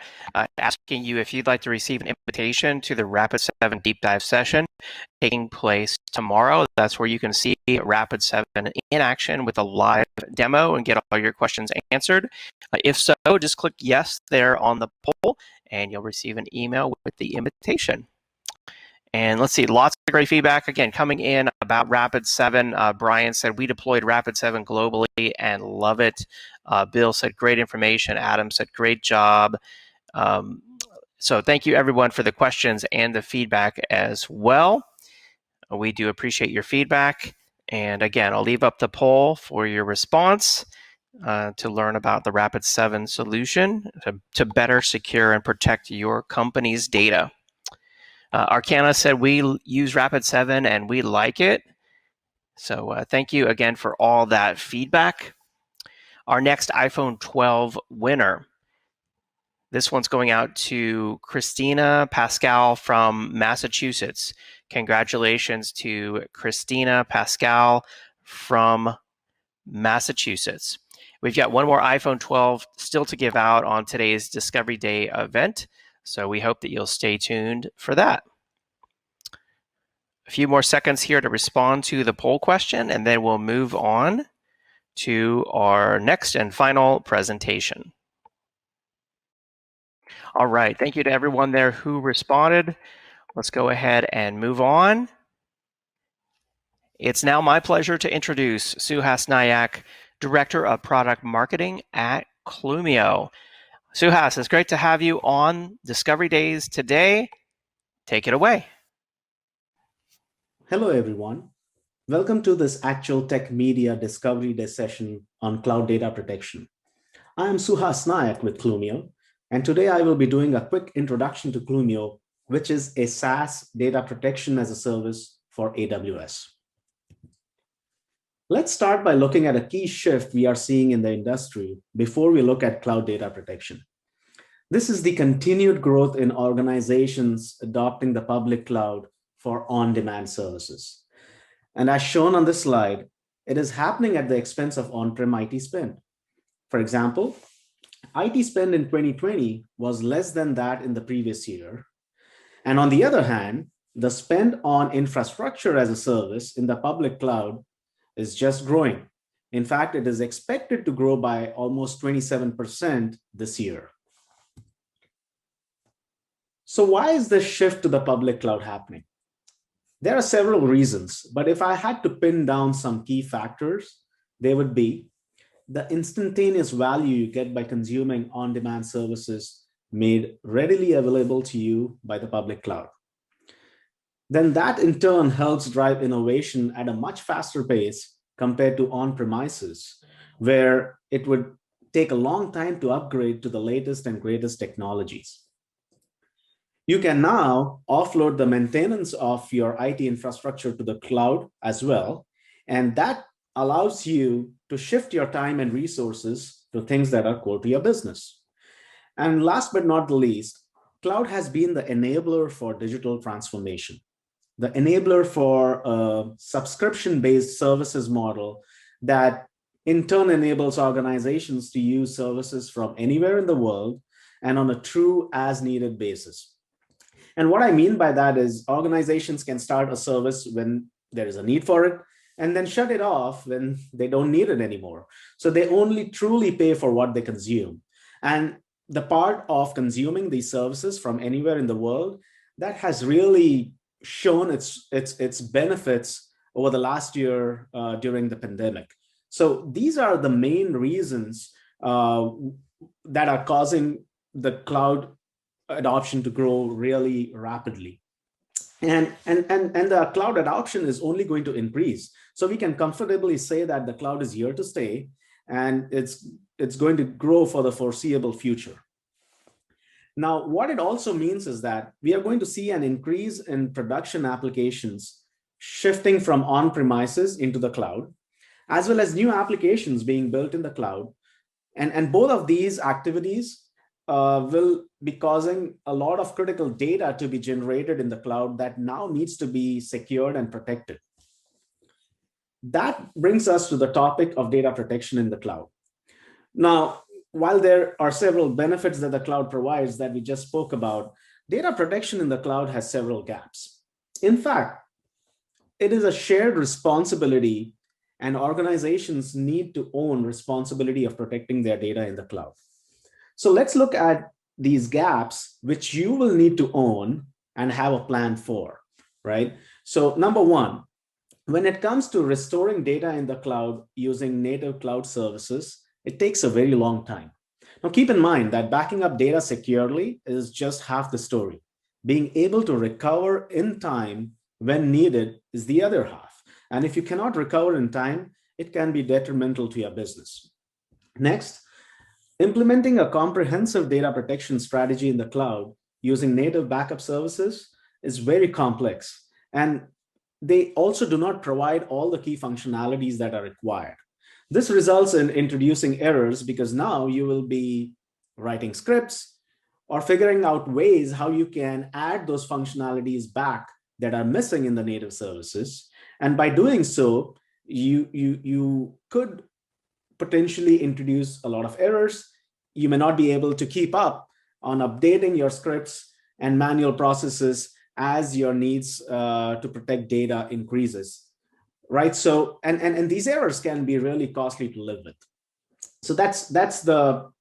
asking you if you'd like to receive an invitation to the Rapid7 Deep Dive session taking place tomorrow. That's where you can see Rapid7 in action with a live demo and get all your questions answered. If so, just click yes there on the poll and you'll receive an email with the invitation. And let's see, lots of great feedback, again, coming in about Rapid7. Brian said, we deployed Rapid7 globally and love it. Bill said, great information. Adam said, great job. So thank you, everyone, for the questions and the feedback as well. We do appreciate your feedback. And again, I'll leave up the poll for your response to learn about the Rapid7 solution to better secure and protect your company's data. Arcana said we use Rapid7 and we like it. So thank you again for all that feedback. Our next iPhone 12 winner. This one's going out to Christina Pascal from Massachusetts. Congratulations to Christina Pascal from Massachusetts. We've got one more iPhone 12 still to give out on today's Discovery Day event. So we hope that you'll stay tuned for that. A few more seconds here to respond to the poll question, and then we'll move on to our next and final presentation. All right, thank you to everyone there who responded. Let's go ahead and move on. It's now my pleasure to introduce Suhas Nayak, Director of Product Marketing at Clumio. Suhas, it's great to have you on Discovery Days today. Take it away. Hello, everyone. Welcome to this ActualTech Media Discovery Day session on cloud data protection. I am Suhas Nayak with Clumio, and today I will be doing a quick introduction to Clumio, which is a SaaS data protection as a service for AWS. Let's start by looking at a key shift we are seeing in the industry before we look at cloud data protection. This is the continued growth in organizations adopting the public cloud for on-demand services. And as shown on this slide, it is happening at the expense of on-prem IT spend. For example, IT spend in 2020 was less than that in the previous year. And on the other hand, the spend on infrastructure as a service in the public cloud is just growing. In fact, it is expected to grow by almost 27% this year. So why is this shift to the public cloud happening? There are several reasons, but if I had to pin down some key factors, they would be the instantaneous value you get by consuming on-demand services made readily available to you by the public cloud. Then that in turn helps drive innovation at a much faster pace compared to on-premises, where it would take a long time to upgrade to the latest and greatest technologies. You can now offload the maintenance of your IT infrastructure to the cloud as well, and that allows you to shift your time and resources to things that are core to your business. And last but not the least, cloud has been the enabler for digital transformation, the enabler for a subscription-based services model that in turn enables organizations to use services from anywhere in the world and on a true as-needed basis. And what I mean by that is organizations can start a service when there is a need for it and then shut it off when they don't need it anymore. So they only truly pay for what they consume. And the part of consuming these services from anywhere in the world, that has really shown its benefits over the last year during the pandemic. So these are the main reasons that are causing the cloud adoption to grow really rapidly. And the cloud adoption is only going to increase. So we can comfortably say that the cloud is here to stay, and it's going to grow for the foreseeable future. Now, what it also means is that we are going to see an increase in production applications shifting from on-premises into the cloud. as well as new applications being built in the cloud. And both of these activities will be causing a lot of critical data to be generated in the cloud that now needs to be secured and protected. That brings us to the topic of data protection in the cloud. Now, while there are several benefits that the cloud provides that we just spoke about, data protection in the cloud has several gaps. In fact, it is a shared responsibility, and organizations need to own responsibility of protecting their data in the cloud. So let's look at these gaps, which you will need to own and have a plan for, right? So number one, when it comes to restoring data in the cloud using native cloud services, it takes a very long time. Now, keep in mind that backing up data securely is just half the story. Being able to recover in time when needed is the other half. And if you cannot recover in time, it can be detrimental to your business. Next, implementing a comprehensive data protection strategy in the cloud using native backup services is very complex. And they also do not provide all the key functionalities that are required. This results in introducing errors because now you will be writing scripts or figuring out ways how you can add those functionalities back that are missing in the native services. And by doing so, you could potentially introduce a lot of errors. You may not be able to keep up on updating your scripts and manual processes as your needs to protect data increases, right? So, and these errors can be really costly to live with. So that's the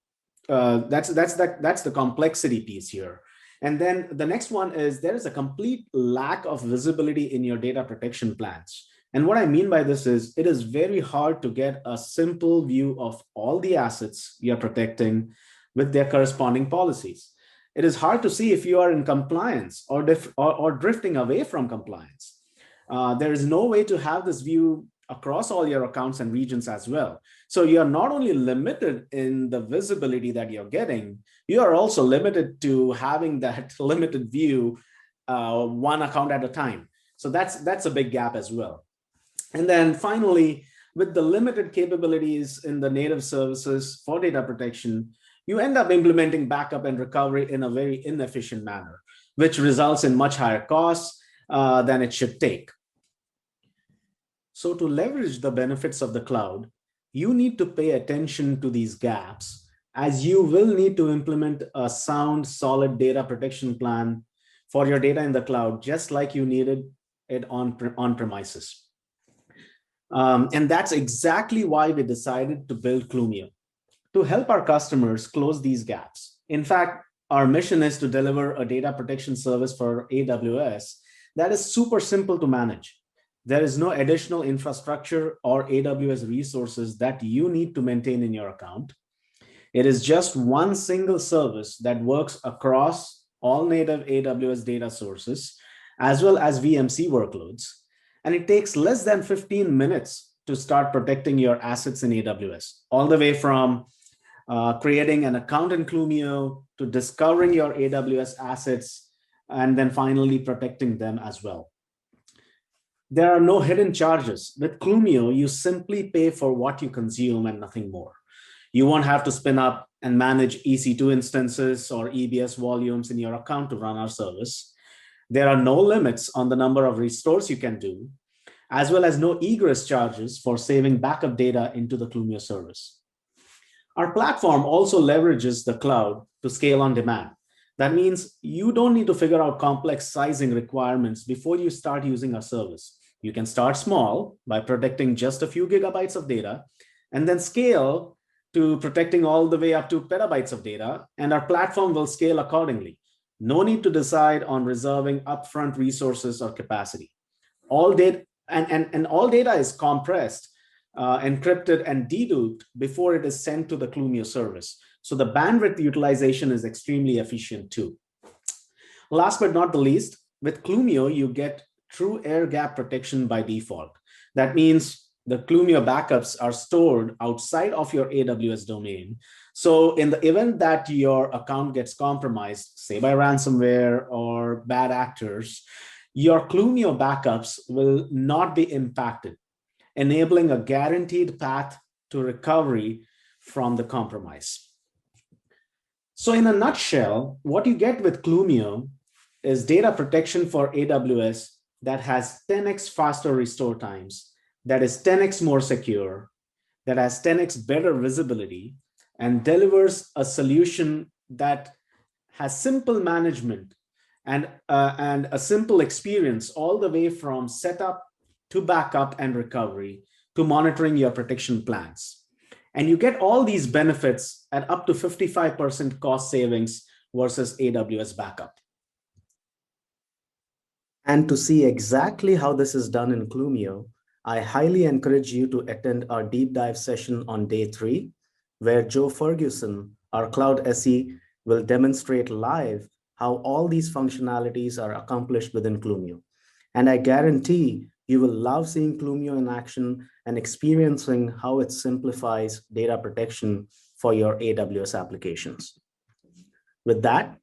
complexity piece here. And then the next one is there is a complete lack of visibility in your data protection plans. And what I mean by this is it is very hard to get a simple view of all the assets you're protecting with their corresponding policies. It is hard to see if you are in compliance or drifting away from compliance. There is no way to have this view across all your accounts and regions as well. So you're not only limited in the visibility that you're getting, you are also limited to having that limited view one account at a time. So that's a big gap as well. And then finally, with the limited capabilities in the native services for data protection, you end up implementing backup and recovery in a very inefficient manner, which results in much higher costs than it should take. So to leverage the benefits of the cloud, you need to pay attention to these gaps, as you will need to implement a sound, solid data protection plan for your data in the cloud, just like you needed it on premises. And that's exactly why we decided to build Clumio, to help our customers close these gaps. In fact, our mission is to deliver a data protection service for AWS that is super simple to manage. There is no additional infrastructure or AWS resources that you need to maintain in your account. It is just one single service that works across all native AWS data sources, as well as VMC workloads. And it takes less than 15 minutes to start protecting your assets in AWS, all the way from creating an account in Clumio to discovering your AWS assets, and then finally protecting them as well. There are no hidden charges. With Clumio, you simply pay for what you consume and nothing more. You won't have to spin up and manage EC2 instances or EBS volumes in your account to run our service. There are no limits on the number of restores you can do, as well as no egress charges for saving backup data into the Clumio service. Our platform also leverages the cloud to scale on demand. That means you don't need to figure out complex sizing requirements before you start using our service. You can start small by protecting just a few gigabytes of data, and then scale to protecting all the way up to petabytes of data, and our platform will scale accordingly. No need to decide on reserving upfront resources or capacity. All data and all data is compressed, encrypted, and deduped before it is sent to the Clumio service. So the bandwidth utilization is extremely efficient too. Last but not the least, with Clumio, you get true air gap protection by default. That means the Clumio backups are stored outside of your AWS domain. So in the event that your account gets compromised, say by ransomware or bad actors, your Clumio backups will not be impacted. enabling a guaranteed path to recovery from the compromise. So in a nutshell, what you get with Clumio is data protection for AWS that has 10x faster restore times, that is 10x more secure, that has 10x better visibility, and delivers a solution that has simple management and a simple experience all the way from setup to backup and recovery to monitoring your protection plans. And you get all these benefits at up to 55% cost savings versus AWS backup. And to see exactly how this is done in Clumio, I highly encourage you to attend our deep dive session on day 3, where Joe Ferguson, our Cloud SE, will demonstrate live how all these functionalities are accomplished within Clumio. And I guarantee you will love seeing Clumio in action and experiencing how it simplifies data protection for your AWS applications. With that,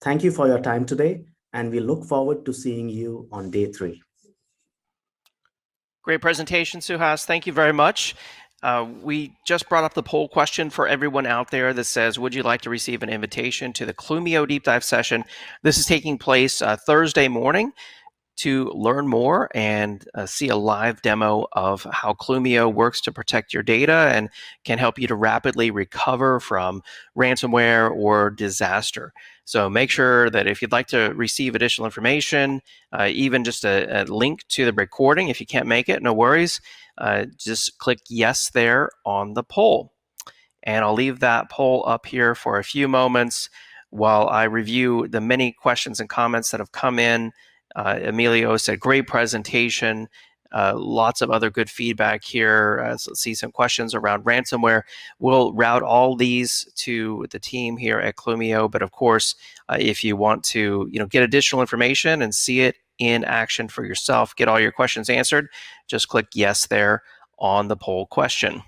thank you for your time today, and we look forward to seeing you on day 3. Great presentation, Suhas. Thank you very much. We just brought up the poll question for everyone out there that says, would you like to receive an invitation to the Clumio Deep Dive session? This is taking place Thursday morning. To learn more and see a live demo of how Clumio works to protect your data and can help you to rapidly recover from ransomware or disaster. So make sure that if you'd like to receive additional information, even just a link to the recording, if you can't make it, no worries. Just click yes there on the poll. And I'll leave that poll up here for a few moments while I review the many questions and comments that have come in. Emilio said, great presentation. Lots of other good feedback here. Let's see some questions around ransomware. We'll route all these to the team here at Clumio. But of course, if you want to get additional information and see it in action for yourself, get all your questions answered, just click yes there on the poll question.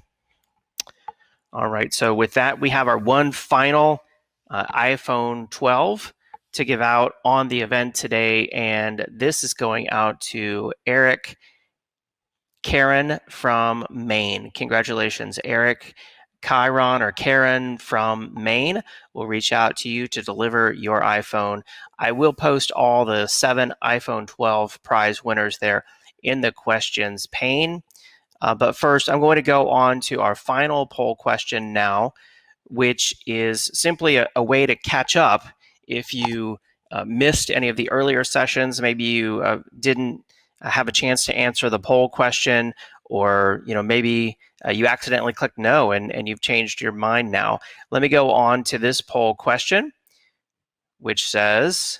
All right, so with that, we have our one final iPhone 12 to give out on the event today, and this is going out to Eric Karen from Maine. Congratulations, Eric. Chiron or Karen from Maine will reach out to you to deliver your iPhone. I will post all the 7 iPhone 12 prize winners there in the questions pane. But first, I'm going to go on to our final poll question now, which is simply a way to catch up if you missed any of the earlier sessions. Maybe you didn't have a chance to answer the poll question, or maybe you accidentally clicked no and you've changed your mind now. Let me go on to this poll question, which says,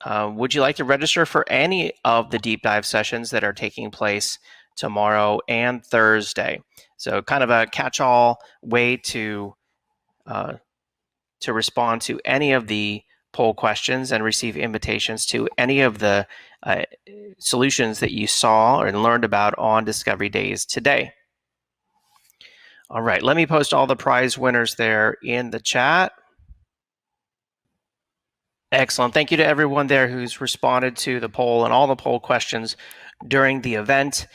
would you like to register for any of the deep dive sessions that are taking place tomorrow and Thursday? So kind of a catch-all way to respond to any of the poll questions and receive invitations to any of the solutions that you saw and learned about on Discovery Days today. All right, let me post all the prize winners there in the chat. Excellent. Thank you to everyone there who's responded to the poll and all the poll questions during the event.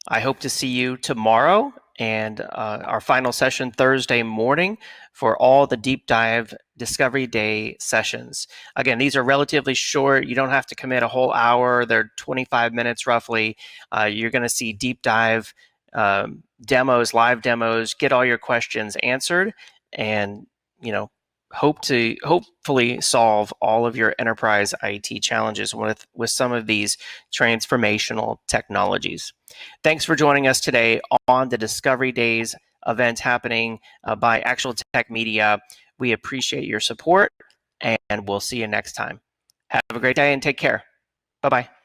I hope to see you tomorrow and our final session Thursday morning for all the deep dive Discovery Day sessions. Again, these are relatively short. You don't have to commit a whole hour. They're 25 minutes roughly. You're going to see deep dive demos, live demos, get all your questions answered, and hopefully solve all of your enterprise IT challenges with some of these transformational technologies. Thanks for joining us today on the Discovery Days event happening by ActualTech Media. We appreciate your support, and we'll see you next time. Have a great day and take care. Bye-bye.